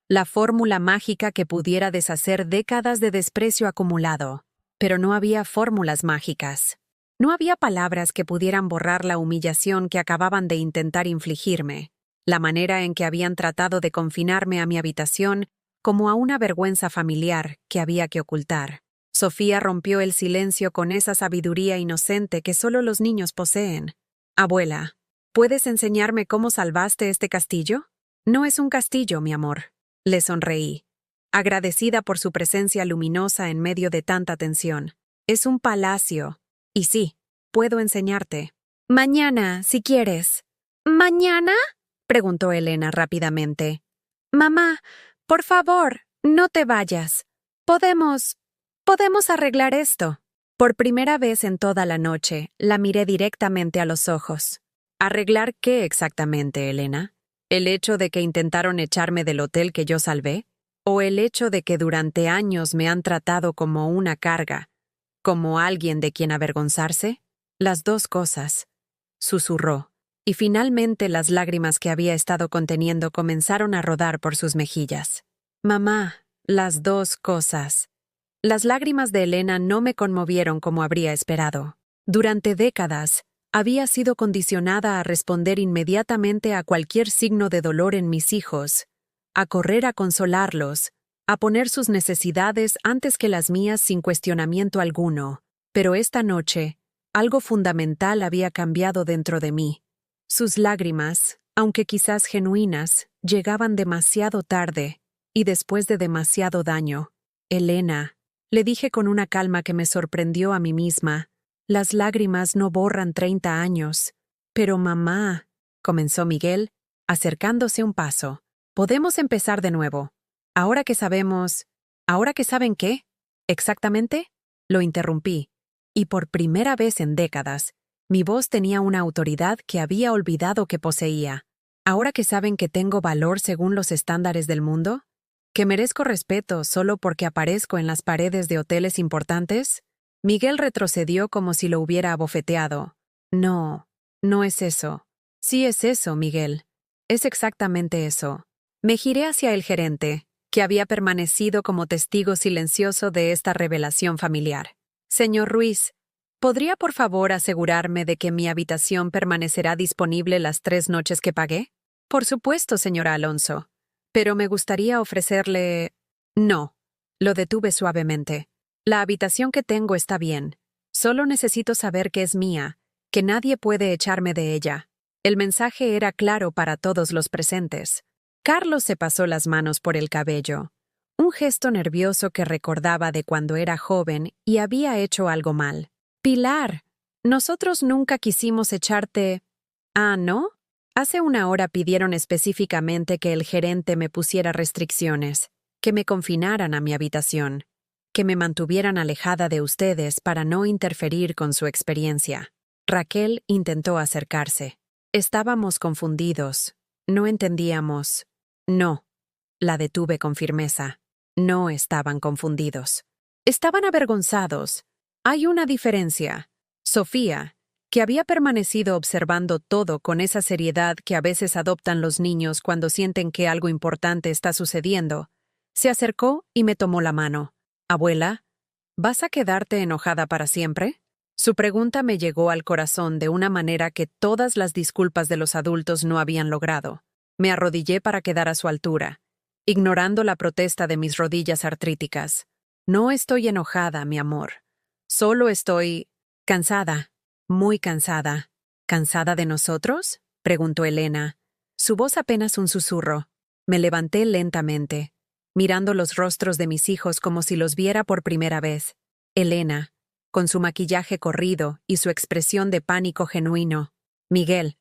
la fórmula mágica que pudiera deshacer décadas de desprecio acumulado. Pero no había fórmulas mágicas. No había palabras que pudieran borrar la humillación que acababan de intentar infligirme, la manera en que habían tratado de confinarme a mi habitación como a una vergüenza familiar que había que ocultar. Sofía rompió el silencio con esa sabiduría inocente que solo los niños poseen. Abuela, ¿puedes enseñarme cómo salvaste este castillo? No es un castillo, mi amor. Le sonreí, agradecida por su presencia luminosa en medio de tanta tensión. Es un palacio. Y sí, puedo enseñarte. Mañana, si quieres. ¿Mañana? Preguntó Elena rápidamente. Mamá, por favor, no te vayas. Podemos arreglar esto. Por primera vez en toda la noche, la miré directamente a los ojos. ¿Arreglar qué exactamente, Elena? ¿El hecho de que intentaron echarme del hotel que yo salvé? ¿O el hecho de que durante años me han tratado como una carga, como alguien de quien avergonzarse? Las dos cosas, susurró, y finalmente las lágrimas que había estado conteniendo comenzaron a rodar por sus mejillas. Mamá, las dos cosas. Las lágrimas de Elena no me conmovieron como habría esperado. Durante décadas, había sido condicionada a responder inmediatamente a cualquier signo de dolor en mis hijos, a correr a consolarlos, a poner sus necesidades antes que las mías sin cuestionamiento alguno. Pero esta noche, algo fundamental había cambiado dentro de mí. Sus lágrimas, aunque quizás genuinas, llegaban demasiado tarde y después de demasiado daño. Elena, le dije con una calma que me sorprendió a mí misma, las lágrimas no borran 30 años. Pero mamá, comenzó Miguel, acercándose un paso. Podemos empezar de nuevo. ¿Ahora que saben qué? ¿Exactamente? Lo interrumpí, y por primera vez en décadas, mi voz tenía una autoridad que había olvidado que poseía. ¿Ahora que saben que tengo valor según los estándares del mundo? ¿Que merezco respeto solo porque aparezco en las paredes de hoteles importantes? Miguel retrocedió como si lo hubiera abofeteado. No, no es eso. Sí es eso, Miguel. Es exactamente eso. Me giré hacia el gerente, que había permanecido como testigo silencioso de esta revelación familiar. Señor Ruiz, ¿podría por favor asegurarme de que mi habitación permanecerá disponible las 3 noches que pagué? Por supuesto, señora Alonso. Pero me gustaría ofrecerle... No. Lo detuve suavemente. La habitación que tengo está bien. Solo necesito saber que es mía, que nadie puede echarme de ella. El mensaje era claro para todos los presentes. Carlos se pasó las manos por el cabello, un gesto nervioso que recordaba de cuando era joven y había hecho algo mal. Pilar, nosotros nunca quisimos echarte... ¿Ah, no? Hace una hora pidieron específicamente que el gerente me pusiera restricciones, que me confinaran a mi habitación, que me mantuvieran alejada de ustedes para no interferir con su experiencia. Raquel intentó acercarse. Estábamos confundidos. No entendíamos. No. La detuve con firmeza. No estaban confundidos. Estaban avergonzados. Hay una diferencia. Sofía, que había permanecido observando todo con esa seriedad que a veces adoptan los niños cuando sienten que algo importante está sucediendo, se acercó y me tomó la mano. Abuela, ¿Vas a quedarte enojada para siempre? Su pregunta me llegó al corazón de una manera que todas las disculpas de los adultos no habían logrado. Me arrodillé para quedar a su altura, ignorando la protesta de mis rodillas artríticas. No estoy enojada, mi amor. Solo estoy cansada, muy cansada. ¿Cansada de nosotros?, preguntó Elena. Su voz apenas un susurro. Me levanté lentamente, mirando los rostros de mis hijos como si los viera por primera vez. Elena, con su maquillaje corrido y su expresión de pánico genuino. Miguel,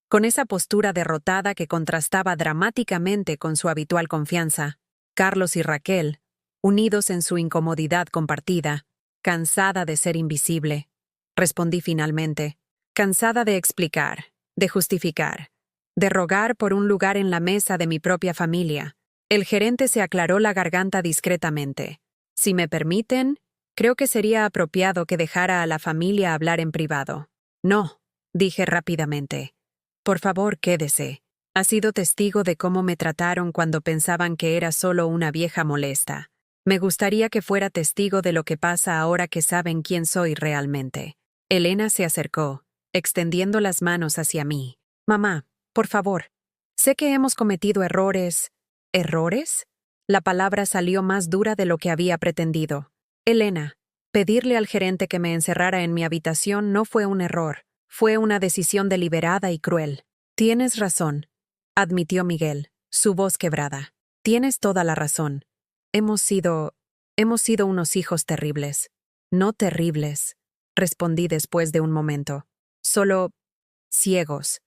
con esa postura derrotada que contrastaba dramáticamente con su habitual confianza. Carlos y Raquel, unidos en su incomodidad compartida, cansada de ser invisible. Respondí finalmente, cansada de explicar, de justificar, de rogar por un lugar en la mesa de mi propia familia. El gerente se aclaró la garganta discretamente. Si me permiten, creo que sería apropiado que dejara a la familia hablar en privado. No, dije rápidamente. Por favor, quédese. Ha sido testigo de cómo me trataron cuando pensaban que era solo una vieja molesta. Me gustaría que fuera testigo de lo que pasa ahora que saben quién soy realmente. Elena se acercó, extendiendo las manos hacia mí. Mamá, por favor. Sé que hemos cometido errores. ¿Errores? La palabra salió más dura de lo que había pretendido. Elena, pedirle al gerente que me encerrara en mi habitación no fue un error. Fue una decisión deliberada y cruel. Tienes razón, admitió Miguel, su voz quebrada. Tienes toda la razón. Hemos sido unos hijos terribles. No terribles, respondí después de un momento. Solo ciegos.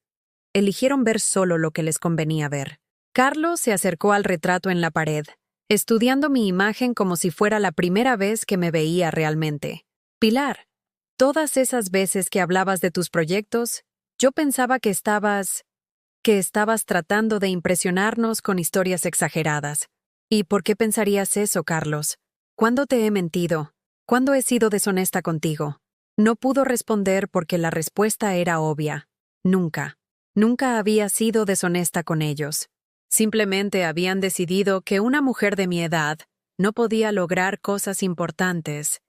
Eligieron ver solo lo que les convenía ver. Carlos se acercó al retrato en la pared, estudiando mi imagen como si fuera la primera vez que me veía realmente. Pilar, todas esas veces que hablabas de tus proyectos, yo pensaba que estabas tratando de impresionarnos con historias exageradas. ¿Y por qué pensarías eso, Carlos? ¿Cuándo te he mentido? ¿Cuándo he sido deshonesta contigo? No pudo responder porque la respuesta era obvia. Nunca. Nunca había sido deshonesta con ellos. Simplemente habían decidido que una mujer de mi edad no podía lograr cosas importantes,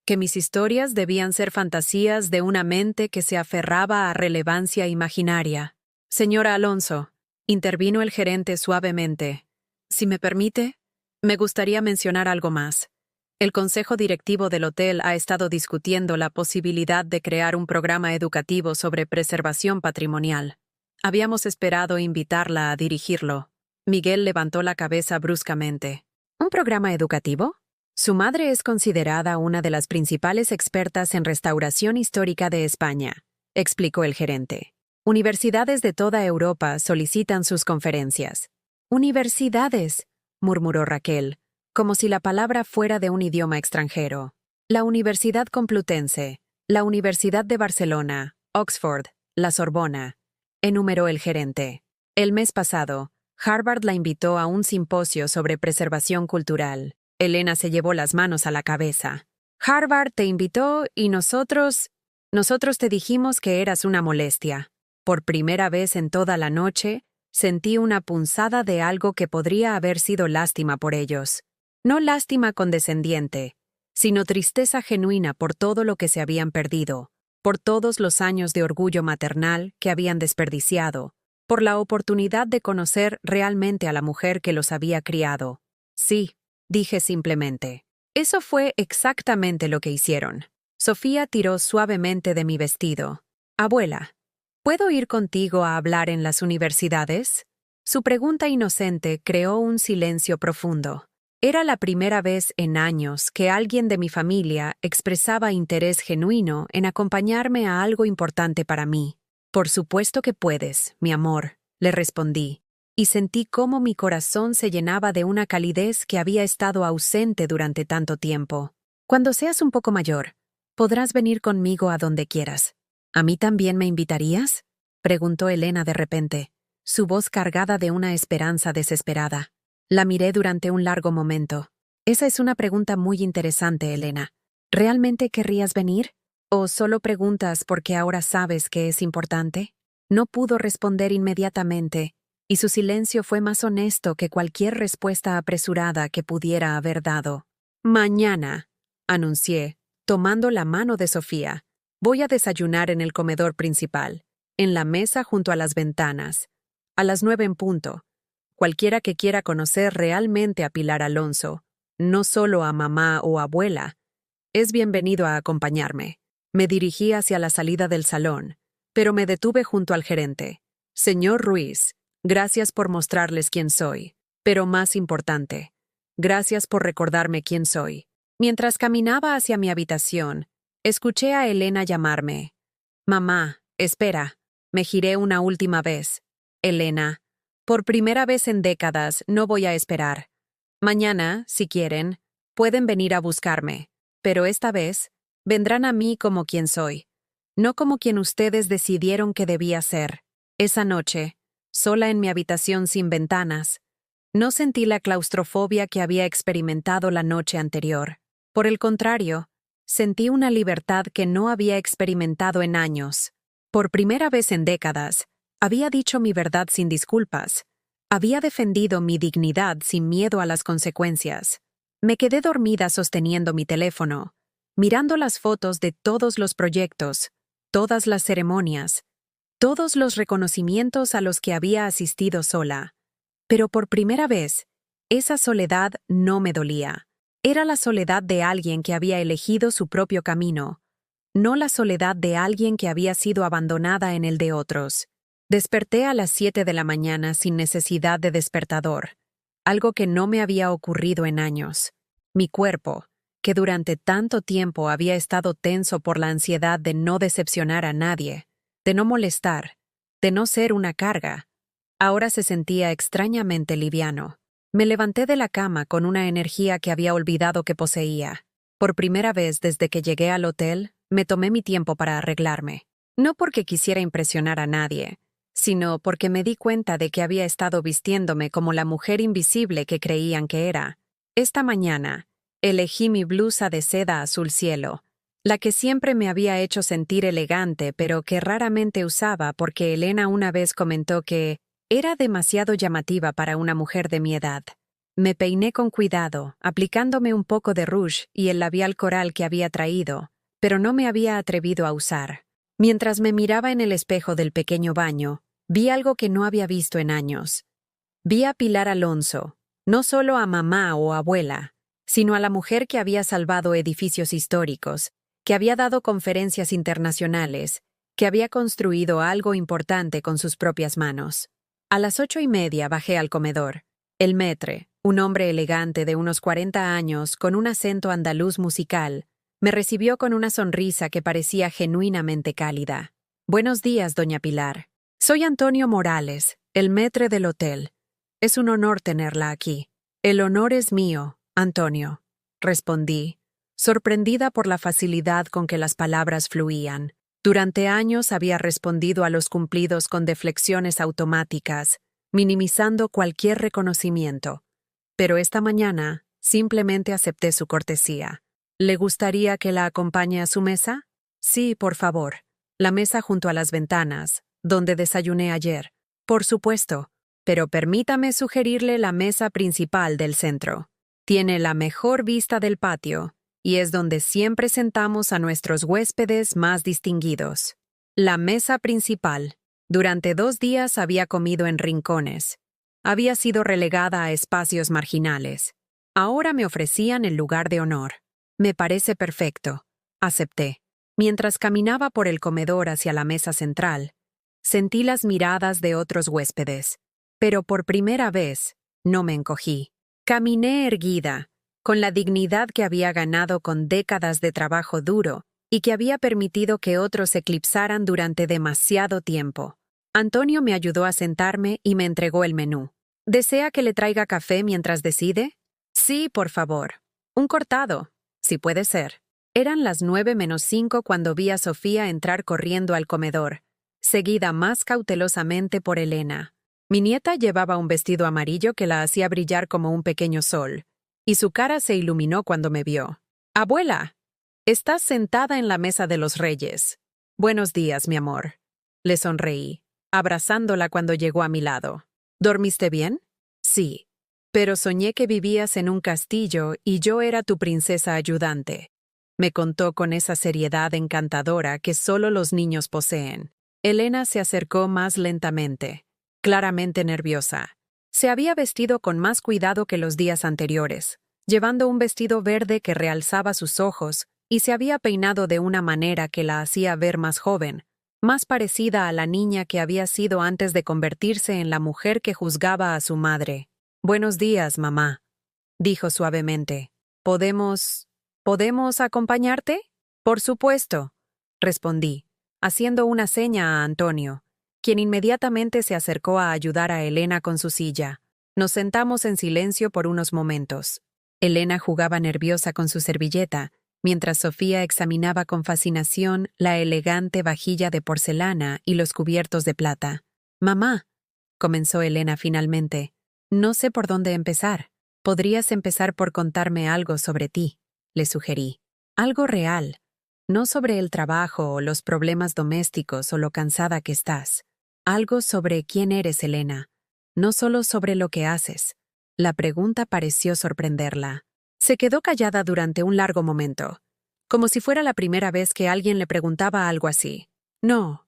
que mis historias debían ser fantasías de una mente que se aferraba a relevancia imaginaria. Señora Alonso, intervino el gerente suavemente. Si me permite, me gustaría mencionar algo más. El consejo directivo del hotel ha estado discutiendo la posibilidad de crear un programa educativo sobre preservación patrimonial. Habíamos esperado invitarla a dirigirlo. Miguel levantó la cabeza bruscamente. ¿Un programa educativo? Su madre es considerada una de las principales expertas en restauración histórica de España, explicó el gerente. Universidades de toda Europa solicitan sus conferencias. Universidades, murmuró Raquel, como si la palabra fuera de un idioma extranjero. La Universidad Complutense, la Universidad de Barcelona, Oxford, la Sorbona, enumeró el gerente. El mes pasado, Harvard la invitó a un simposio sobre preservación cultural. Elena se llevó las manos a la cabeza. Harvard te invitó y nosotros te dijimos que eras una molestia. Por primera vez en toda la noche, sentí una punzada de algo que podría haber sido lástima por ellos. No lástima condescendiente, sino tristeza genuina por todo lo que se habían perdido, por todos los años de orgullo maternal que habían desperdiciado, por la oportunidad de conocer realmente a la mujer que los había criado. Sí, dije simplemente. Eso fue exactamente lo que hicieron. Sofía tiró suavemente de mi vestido. Abuela, ¿puedo ir contigo a hablar en las universidades? Su pregunta inocente creó un silencio profundo. Era la primera vez en años que alguien de mi familia expresaba interés genuino en acompañarme a algo importante para mí. Por supuesto que puedes, mi amor, le respondí, y sentí cómo mi corazón se llenaba de una calidez que había estado ausente durante tanto tiempo. Cuando seas un poco mayor, podrás venir conmigo a donde quieras. ¿A mí también me invitarías?, preguntó Elena de repente, su voz cargada de una esperanza desesperada. La miré durante un largo momento. Esa es una pregunta muy interesante, Elena. ¿Realmente querrías venir? ¿O solo preguntas porque ahora sabes que es importante? No pudo responder inmediatamente, y su silencio fue más honesto que cualquier respuesta apresurada que pudiera haber dado. Mañana, anuncié, tomando la mano de Sofía. Voy a desayunar en el comedor principal, en la mesa junto a las ventanas. A las 9 en punto. Cualquiera que quiera conocer realmente a Pilar Alonso, no solo a mamá o abuela, es bienvenido a acompañarme. Me dirigí hacia la salida del salón, pero me detuve junto al gerente. Señor Ruiz, gracias por mostrarles quién soy, pero más importante, gracias por recordarme quién soy. Mientras caminaba hacia mi habitación, escuché a Elena llamarme. Mamá, espera. Me giré una última vez. Elena, por primera vez en décadas no voy a esperar. Mañana, si quieren, pueden venir a buscarme, pero esta vez vendrán a mí como quien soy, no como quien ustedes decidieron que debía ser. Esa noche, sola en mi habitación sin ventanas, no sentí la claustrofobia que había experimentado la noche anterior. Por el contrario, sentí una libertad que no había experimentado en años. Por primera vez en décadas, había dicho mi verdad sin disculpas. Había defendido mi dignidad sin miedo a las consecuencias. Me quedé dormida sosteniendo mi teléfono, mirando las fotos de todos los proyectos, todas las ceremonias, todos los reconocimientos a los que había asistido sola. Pero por primera vez, esa soledad no me dolía. Era la soledad de alguien que había elegido su propio camino, no la soledad de alguien que había sido abandonada en el de otros. Desperté a las 7 de la mañana sin necesidad de despertador, algo que no me había ocurrido en años. Mi cuerpo, que durante tanto tiempo había estado tenso por la ansiedad de no decepcionar a nadie, de no molestar, de no ser una carga, ahora se sentía extrañamente liviano. Me levanté de la cama con una energía que había olvidado que poseía. Por primera vez desde que llegué al hotel, me tomé mi tiempo para arreglarme. No porque quisiera impresionar a nadie, sino porque me di cuenta de que había estado vistiéndome como la mujer invisible que creían que era. Esta mañana, elegí mi blusa de seda azul cielo, la que siempre me había hecho sentir elegante pero que raramente usaba porque Elena una vez comentó que era demasiado llamativa para una mujer de mi edad. Me peiné con cuidado, aplicándome un poco de rouge y el labial coral que había traído, pero no me había atrevido a usar. Mientras me miraba en el espejo del pequeño baño, vi algo que no había visto en años. Vi a Pilar Alonso, no solo a mamá o abuela, sino a la mujer que había salvado edificios históricos, que había dado conferencias internacionales, que había construido algo importante con sus propias manos. A las 8:30 bajé al comedor. El maître, un hombre elegante de unos 40 años con un acento andaluz musical, me recibió con una sonrisa que parecía genuinamente cálida. Buenos días, doña Pilar. Soy Antonio Morales, el maître del hotel. Es un honor tenerla aquí. El honor es mío, Antonio, respondí, sorprendida por la facilidad con que las palabras fluían. Durante años había respondido a los cumplidos con deflexiones automáticas, minimizando cualquier reconocimiento. Pero esta mañana simplemente acepté su cortesía. ¿Le gustaría que la acompañe a su mesa? Sí, por favor. La mesa junto a las ventanas, donde desayuné ayer. Por supuesto, pero permítame sugerirle la mesa principal del centro. Tiene la mejor vista del patio y es donde siempre sentamos a nuestros huéspedes más distinguidos. La mesa principal. Durante 2 días había comido en rincones. Había sido relegada a espacios marginales. Ahora me ofrecían el lugar de honor. Me parece perfecto. Acepté. Mientras caminaba por el comedor hacia la mesa central, sentí las miradas de otros huéspedes. Pero por primera vez, no me encogí. Caminé erguida, con la dignidad que había ganado con décadas de trabajo duro y que había permitido que otros eclipsaran durante demasiado tiempo. Antonio me ayudó a sentarme y me entregó el menú. ¿Desea que le traiga café mientras decide? Sí, por favor. Un cortado, si puede ser. Eran las 9:05 cuando vi a Sofía entrar corriendo al comedor, seguida más cautelosamente por Elena. Mi nieta llevaba un vestido amarillo que la hacía brillar como un pequeño sol, y su cara se iluminó cuando me vio. «Abuela, estás sentada en la mesa de los reyes. Buenos días, mi amor». Le sonreí, abrazándola cuando llegó a mi lado. «¿Dormiste bien?» «Sí, pero soñé que vivías en un castillo y yo era tu princesa ayudante». me contó con esa seriedad encantadora que solo los niños poseen. Elena se acercó más lentamente, claramente nerviosa. Se había vestido con más cuidado que los días anteriores, llevando un vestido verde que realzaba sus ojos, y se había peinado de una manera que la hacía ver más joven, más parecida a la niña que había sido antes de convertirse en la mujer que juzgaba a su madre. «Buenos días, mamá», dijo suavemente. ¿Podemos acompañarte? Por supuesto, respondí, haciendo una seña a Antonio, quien inmediatamente se acercó a ayudar a Elena con su silla. Nos sentamos en silencio por unos momentos. Elena jugaba nerviosa con su servilleta, mientras Sofía examinaba con fascinación la elegante vajilla de porcelana y los cubiertos de plata. «Mamá», comenzó Elena finalmente, «no sé por dónde empezar. Podrías empezar por contarme algo sobre ti», le sugerí. «Algo real, no sobre el trabajo o los problemas domésticos o lo cansada que estás. Algo sobre quién eres, Elena, no solo sobre lo que haces». La pregunta pareció sorprenderla. Se quedó callada durante un largo momento, como si fuera la primera vez que alguien le preguntaba algo así. No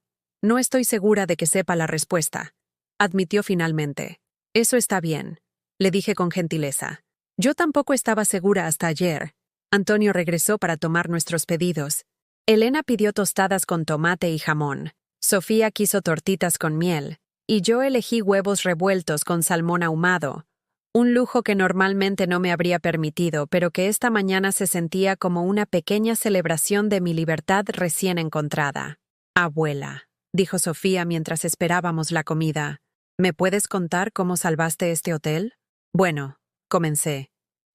estoy segura de que sepa la respuesta», admitió finalmente. «Eso está bien», le dije con gentileza. «Yo tampoco estaba segura hasta ayer». Antonio regresó para tomar nuestros pedidos. Elena pidió tostadas con tomate y jamón. Sofía quiso tortitas con miel, y yo elegí huevos revueltos con salmón ahumado. Un lujo que normalmente no me habría permitido, pero que esta mañana se sentía como una pequeña celebración de mi libertad recién encontrada. «Abuela», dijo Sofía mientras esperábamos la comida, «¿me puedes contar cómo salvaste este hotel?» «Bueno», comencé,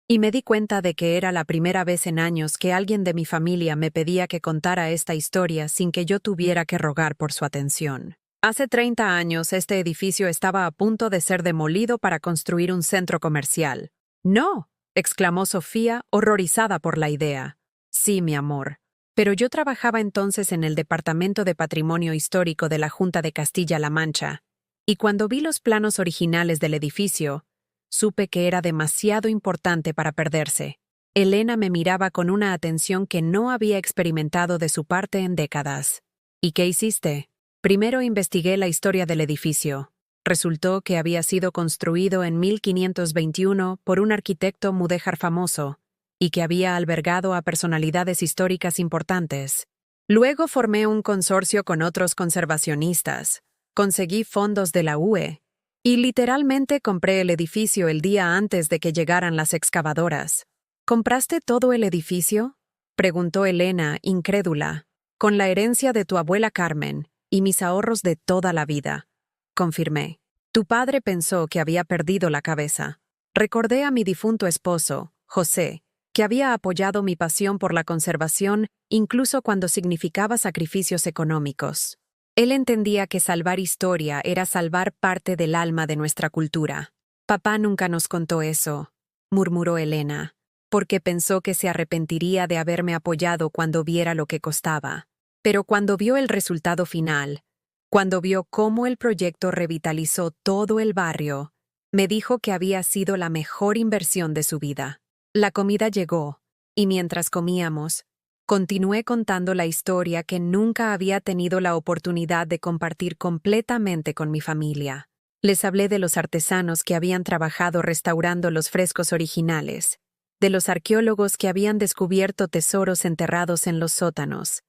y me di cuenta de que era la primera vez en años que alguien de mi familia me pedía que contara esta historia sin que yo tuviera que rogar por su atención. Hace 30 años este edificio estaba a punto de ser demolido para construir un centro comercial. «¡No!», exclamó Sofía, horrorizada por la idea. «Sí, mi amor. Pero yo trabajaba entonces en el Departamento de Patrimonio Histórico de la Junta de Castilla-La Mancha, y cuando vi los planos originales del edificio, supe que era demasiado importante para perderse». Elena me miraba con una atención que no había experimentado de su parte en décadas. «¿Y qué hiciste?» «Primero investigué la historia del edificio. Resultó que había sido construido en 1521 por un arquitecto mudéjar famoso y que había albergado a personalidades históricas importantes. Luego formé un consorcio con otros conservacionistas, conseguí fondos de la UE y literalmente compré el edificio el día antes de que llegaran las excavadoras». «¿Compraste todo el edificio?», preguntó Elena, incrédula. «Con la herencia de tu abuela Carmen y mis ahorros de toda la vida», confirmé. «Tu padre pensó que había perdido la cabeza». Recordé a mi difunto esposo, José, que había apoyado mi pasión por la conservación incluso cuando significaba sacrificios económicos. Él entendía que salvar historia era salvar parte del alma de nuestra cultura. «Papá nunca nos contó eso», murmuró Elena, «porque pensó que se arrepentiría de haberme apoyado cuando viera lo que costaba. Pero cuando vio el resultado final, cuando vio cómo el proyecto revitalizó todo el barrio, me dijo que había sido la mejor inversión de su vida». La comida llegó, y mientras comíamos, continué contando la historia que nunca había tenido la oportunidad de compartir completamente con mi familia. Les hablé de los artesanos que habían trabajado restaurando los frescos originales, de los arqueólogos que habían descubierto tesoros enterrados en los sótanos,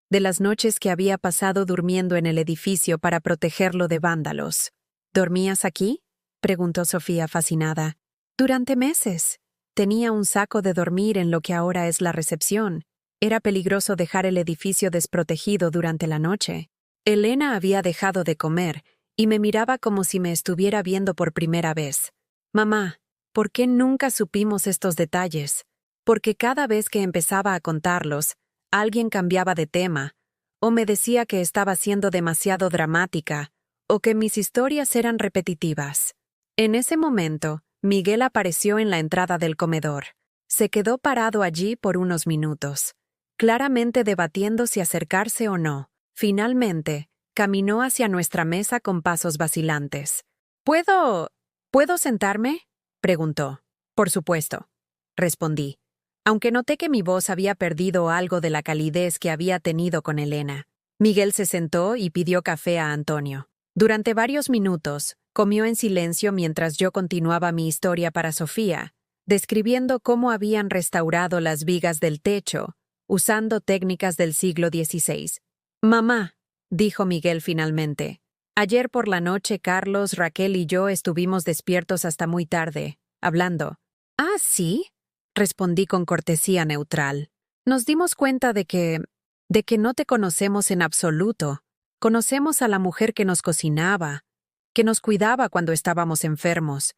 de las noches que había pasado durmiendo en el edificio para protegerlo de vándalos. «¿Dormías aquí?», preguntó Sofía fascinada. «Durante meses. Tenía un saco de dormir en lo que ahora es la recepción. Era peligroso dejar el edificio desprotegido durante la noche». Elena había dejado de comer y me miraba como si me estuviera viendo por primera vez. «Mamá, ¿por qué nunca supimos estos detalles? Porque cada vez que empezaba a contarlos, alguien cambiaba de tema, o me decía que estaba siendo demasiado dramática, o que mis historias eran repetitivas». En ese momento, Miguel apareció en la entrada del comedor. Se quedó parado allí por unos minutos, claramente debatiendo si acercarse o no. Finalmente, caminó hacia nuestra mesa con pasos vacilantes. ¿Puedo sentarme?», preguntó. «Por supuesto», respondí. aunque noté que mi voz había perdido algo de la calidez que había tenido con Elena. Miguel se sentó y pidió café a Antonio. Durante varios minutos, comió en silencio mientras yo continuaba mi historia para Sofía, describiendo cómo habían restaurado las vigas del techo, usando técnicas del siglo XVI. «Mamá», dijo Miguel finalmente, «ayer por la noche Carlos, Raquel y yo estuvimos despiertos hasta muy tarde, hablando». «¿Ah, sí?», respondí con cortesía neutral. «Nos dimos cuenta de que no te conocemos en absoluto. Conocemos a la mujer que nos cocinaba, que nos cuidaba cuando estábamos enfermos,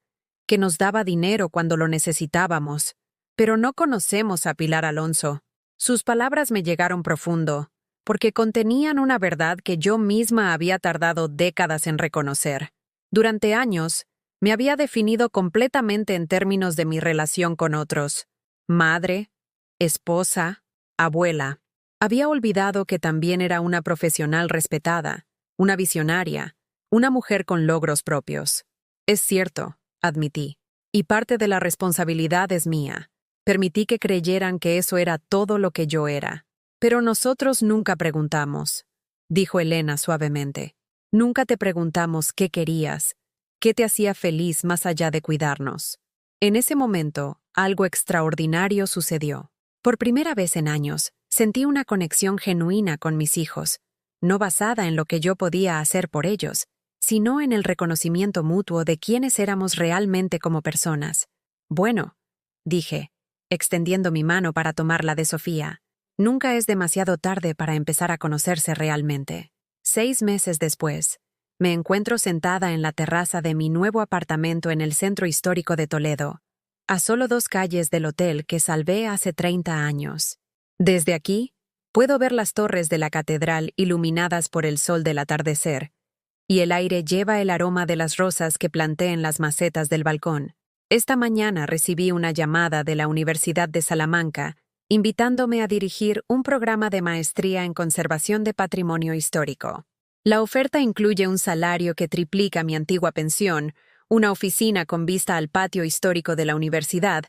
que nos daba dinero cuando lo necesitábamos, pero no conocemos a Pilar Alonso». Sus palabras me llegaron profundo, porque contenían una verdad que yo misma había tardado décadas en reconocer. Durante años, me había definido completamente en términos de mi relación con otros. Madre, esposa, abuela. Había olvidado que también era una profesional respetada, una visionaria, una mujer con logros propios. Es cierto, admití, y parte de la responsabilidad es mía. Permití que creyeran que eso era todo lo que yo era. Pero nosotros nunca preguntamos, dijo Elena suavemente. Nunca te preguntamos qué querías, qué te hacía feliz más allá de cuidarnos. En ese momento, algo extraordinario sucedió. Por primera vez en años, sentí una conexión genuina con mis hijos, no basada en lo que yo podía hacer por ellos, sino en el reconocimiento mutuo de quiénes éramos realmente como personas. Bueno, dije, extendiendo mi mano para tomar la de Sofía. Nunca es demasiado tarde para empezar a conocerse realmente. 6 meses después, me encuentro sentada en la terraza de mi nuevo apartamento en el centro histórico de Toledo, a solo 2 calles del hotel que salvé hace 30 años. Desde aquí, puedo ver las torres de la catedral iluminadas por el sol del atardecer, y el aire lleva el aroma de las rosas que planté en las macetas del balcón. Esta mañana recibí una llamada de la Universidad de Salamanca invitándome a dirigir un programa de maestría en conservación de patrimonio histórico. La oferta incluye un salario que triplica mi antigua pensión, una oficina con vista al patio histórico de la universidad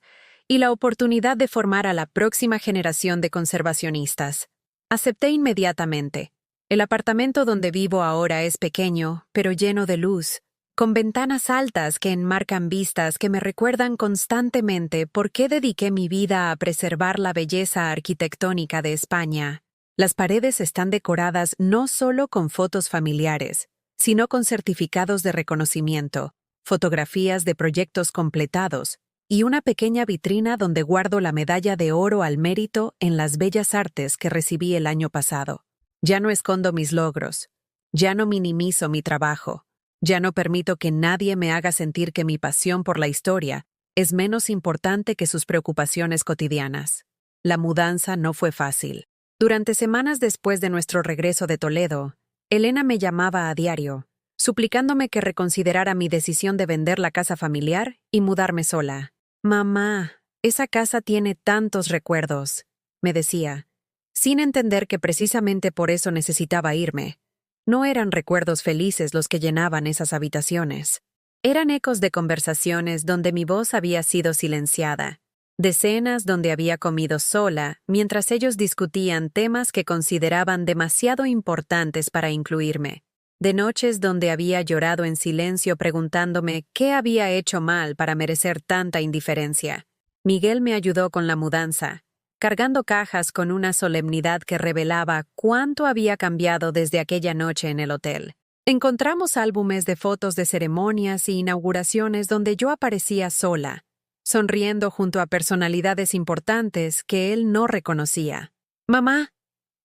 y la oportunidad de formar a la próxima generación de conservacionistas. Acepté inmediatamente. El apartamento donde vivo ahora es pequeño, pero lleno de luz, con ventanas altas que enmarcan vistas que me recuerdan constantemente por qué dediqué mi vida a preservar la belleza arquitectónica de España. Las paredes están decoradas no solo con fotos familiares, sino con certificados de reconocimiento, fotografías de proyectos completados y una pequeña vitrina donde guardo la medalla de oro al mérito en las bellas artes que recibí el año pasado. Ya no escondo mis logros, ya no minimizo mi trabajo. Ya no permito que nadie me haga sentir que mi pasión por la historia es menos importante que sus preocupaciones cotidianas. La mudanza no fue fácil. Durante semanas después de nuestro regreso de Toledo, Elena me llamaba a diario, suplicándome que reconsiderara mi decisión de vender la casa familiar y mudarme sola. «Mamá, esa casa tiene tantos recuerdos», me decía, sin entender que precisamente por eso necesitaba irme. No eran recuerdos felices los que llenaban esas habitaciones. Eran ecos de conversaciones donde mi voz había sido silenciada, de cenas donde había comido sola mientras ellos discutían temas que consideraban demasiado importantes para incluirme, de noches donde había llorado en silencio preguntándome qué había hecho mal para merecer tanta indiferencia. Miguel me ayudó con la mudanza, cargando cajas con una solemnidad que revelaba cuánto había cambiado desde aquella noche en el hotel. Encontramos álbumes de fotos de ceremonias y inauguraciones donde yo aparecía sola, sonriendo junto a personalidades importantes que él no reconocía. «Mamá,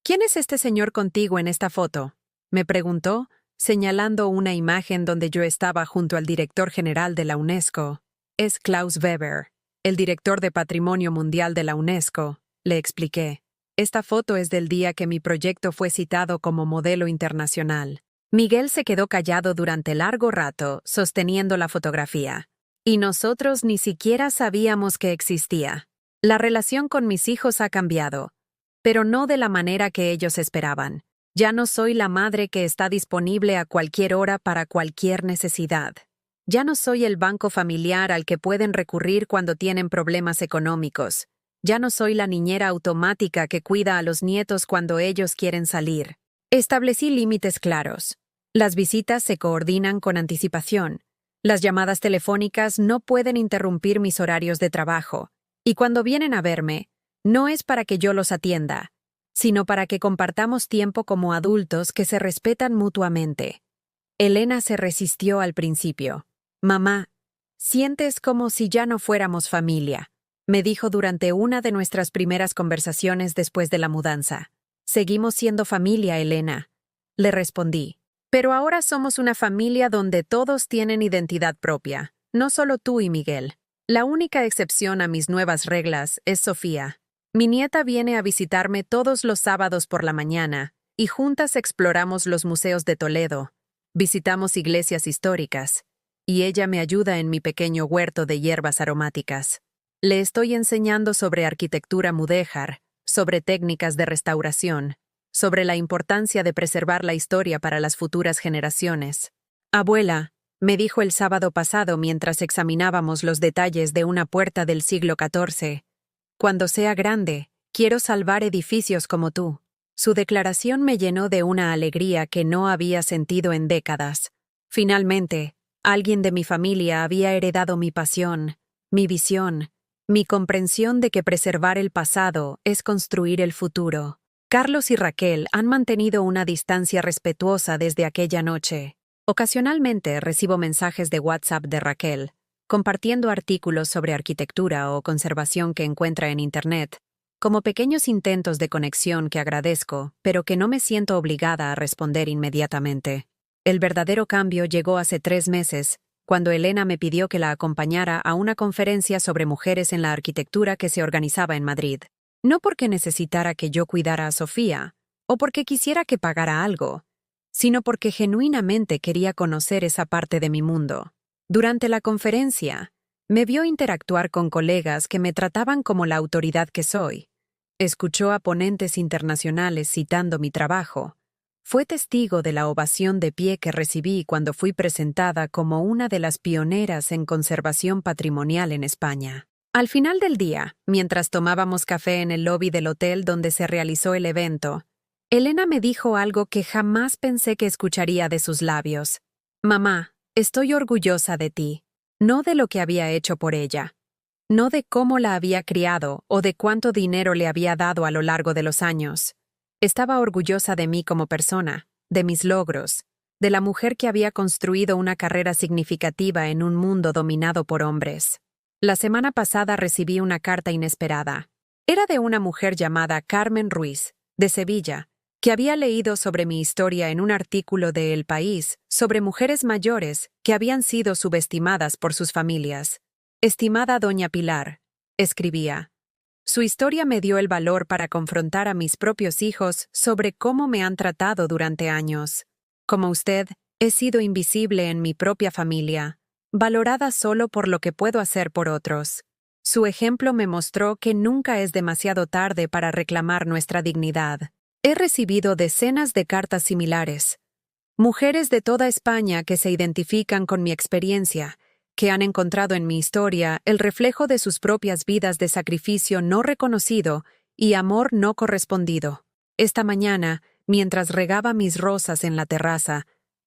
¿quién es este señor contigo en esta foto?», me preguntó, señalando una imagen donde yo estaba junto al director general de la UNESCO. «Es Klaus Weber, el director de Patrimonio Mundial de la UNESCO», le expliqué. «Esta foto es del día que mi proyecto fue citado como modelo internacional». Miguel se quedó callado durante largo rato, sosteniendo la fotografía. Y nosotros ni siquiera sabíamos que existía. La relación con mis hijos ha cambiado, pero no de la manera que ellos esperaban. Ya no soy la madre que está disponible a cualquier hora para cualquier necesidad. Ya no soy el banco familiar al que pueden recurrir cuando tienen problemas económicos. Ya no soy la niñera automática que cuida a los nietos cuando ellos quieren salir. Establecí límites claros. Las visitas se coordinan con anticipación. Las llamadas telefónicas no pueden interrumpir mis horarios de trabajo. Y cuando vienen a verme, no es para que yo los atienda, sino para que compartamos tiempo como adultos que se respetan mutuamente. Elena se resistió al principio. «Mamá, sientes como si ya no fuéramos familia», me dijo durante una de nuestras primeras conversaciones después de la mudanza. «Seguimos siendo familia, Elena», le respondí. «Pero ahora somos una familia donde todos tienen identidad propia, no solo tú y Miguel. La única excepción a mis nuevas reglas es Sofía. Mi nieta viene a visitarme todos los sábados por la mañana y juntas exploramos los museos de Toledo, visitamos iglesias históricas, y ella me ayuda en mi pequeño huerto de hierbas aromáticas. Le estoy enseñando sobre arquitectura mudéjar, sobre técnicas de restauración, sobre la importancia de preservar la historia para las futuras generaciones. Abuela, me dijo el sábado pasado mientras examinábamos los detalles de una puerta del siglo XIV, cuando sea grande, quiero salvar edificios como tú. Su declaración me llenó de una alegría que no había sentido en décadas. Finalmente, alguien de mi familia había heredado mi pasión, mi visión, mi comprensión de que preservar el pasado es construir el futuro. Carlos y Raquel han mantenido una distancia respetuosa desde aquella noche. Ocasionalmente recibo mensajes de WhatsApp de Raquel, compartiendo artículos sobre arquitectura o conservación que encuentra en Internet, como pequeños intentos de conexión que agradezco, pero que no me siento obligada a responder inmediatamente. El verdadero cambio llegó hace 3 meses, cuando Elena me pidió que la acompañara a una conferencia sobre mujeres en la arquitectura que se organizaba en Madrid. No porque necesitara que yo cuidara a Sofía, o porque quisiera que pagara algo, sino porque genuinamente quería conocer esa parte de mi mundo. Durante la conferencia, me vio interactuar con colegas que me trataban como la autoridad que soy. Escuchó a ponentes internacionales citando mi trabajo. Fue testigo de la ovación de pie que recibí cuando fui presentada como una de las pioneras en conservación patrimonial en España. Al final del día, mientras tomábamos café en el lobby del hotel donde se realizó el evento, Elena me dijo algo que jamás pensé que escucharía de sus labios. «Mamá, estoy orgullosa de ti, no de lo que había hecho por ella, no de cómo la había criado o de cuánto dinero le había dado a lo largo de los años. Estaba orgullosa de mí como persona, de mis logros, de la mujer que había construido una carrera significativa en un mundo dominado por hombres». La semana pasada recibí una carta inesperada. Era de una mujer llamada Carmen Ruiz, de Sevilla, que había leído sobre mi historia en un artículo de El País sobre mujeres mayores que habían sido subestimadas por sus familias. «Estimada doña Pilar», escribía, «su historia me dio el valor para confrontar a mis propios hijos sobre cómo me han tratado durante años. Como usted, he sido invisible en mi propia familia, valorada solo por lo que puedo hacer por otros. Su ejemplo me mostró que nunca es demasiado tarde para reclamar nuestra dignidad. He recibido decenas de cartas similares. Mujeres de toda España que se identifican con mi experiencia, que han encontrado en mi historia el reflejo de sus propias vidas de sacrificio no reconocido y amor no correspondido. Esta mañana, mientras regaba mis rosas en la terraza,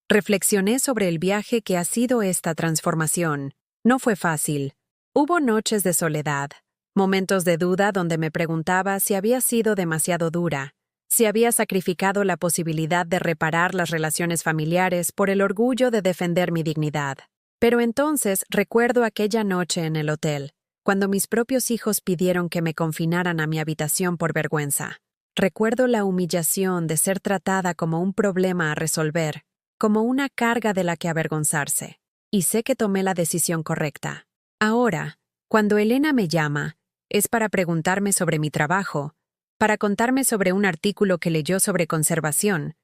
reflexioné sobre el viaje que ha sido esta transformación. No fue fácil. Hubo noches de soledad, momentos de duda donde me preguntaba si había sido demasiado dura, si había sacrificado la posibilidad de reparar las relaciones familiares por el orgullo de defender mi dignidad. Pero entonces recuerdo aquella noche en el hotel, cuando mis propios hijos pidieron que me confinaran a mi habitación por vergüenza. Recuerdo la humillación de ser tratada como un problema a resolver, como una carga de la que avergonzarse. Y sé que tomé la decisión correcta. Ahora, cuando Elena me llama, es para preguntarme sobre mi trabajo, para contarme sobre un artículo que leyó sobre conservación,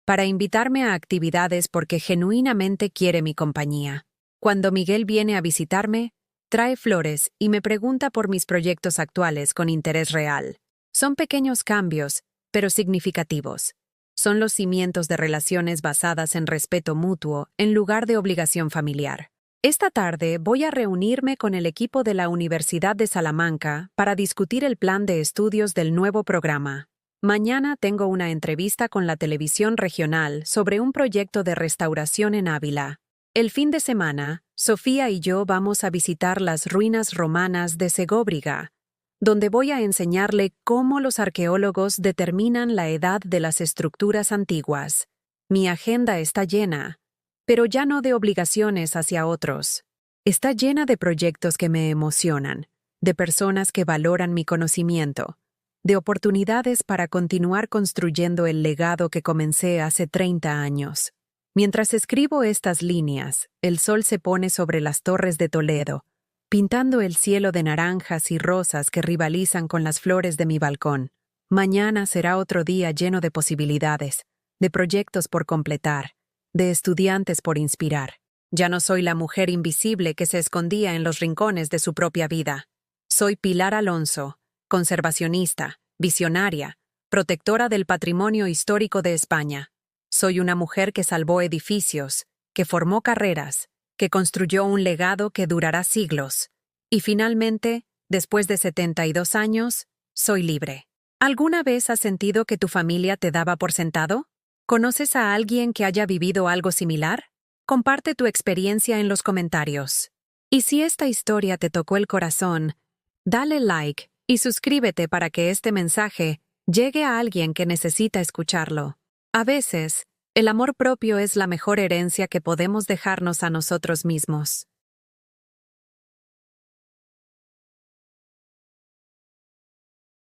para invitarme a actividades porque genuinamente quiere mi compañía. Cuando Miguel viene a visitarme, trae flores y me pregunta por mis proyectos actuales con interés real. Son pequeños cambios, pero significativos. Son los cimientos de relaciones basadas en respeto mutuo en lugar de obligación familiar. Esta tarde voy a reunirme con el equipo de la Universidad de Salamanca para discutir el plan de estudios del nuevo programa. Mañana tengo una entrevista con la televisión regional sobre un proyecto de restauración en Ávila. El fin de semana, Sofía y yo vamos a visitar las ruinas romanas de Segóbriga, donde voy a enseñarle cómo los arqueólogos determinan la edad de las estructuras antiguas. Mi agenda está llena, pero ya no de obligaciones hacia otros. Está llena de proyectos que me emocionan, de personas que valoran mi conocimiento, de oportunidades para continuar construyendo el legado que comencé hace 30 años. Mientras escribo estas líneas, el sol se pone sobre las torres de Toledo, pintando el cielo de naranjas y rosas que rivalizan con las flores de mi balcón. Mañana será otro día lleno de posibilidades, de proyectos por completar, de estudiantes por inspirar. Ya no soy la mujer invisible que se escondía en los rincones de su propia vida. Soy Pilar Alonso, conservacionista, visionaria, protectora del patrimonio histórico de España. Soy una mujer que salvó edificios, que formó carreras, que construyó un legado que durará siglos. Y finalmente, después de 72 años, soy libre. ¿Alguna vez has sentido que tu familia te daba por sentado? ¿Conoces a alguien que haya vivido algo similar? Comparte tu experiencia en los comentarios. Y si esta historia te tocó el corazón, dale like y suscríbete para que este mensaje llegue a alguien que necesita escucharlo. A veces, el amor propio es la mejor herencia que podemos dejarnos a nosotros mismos.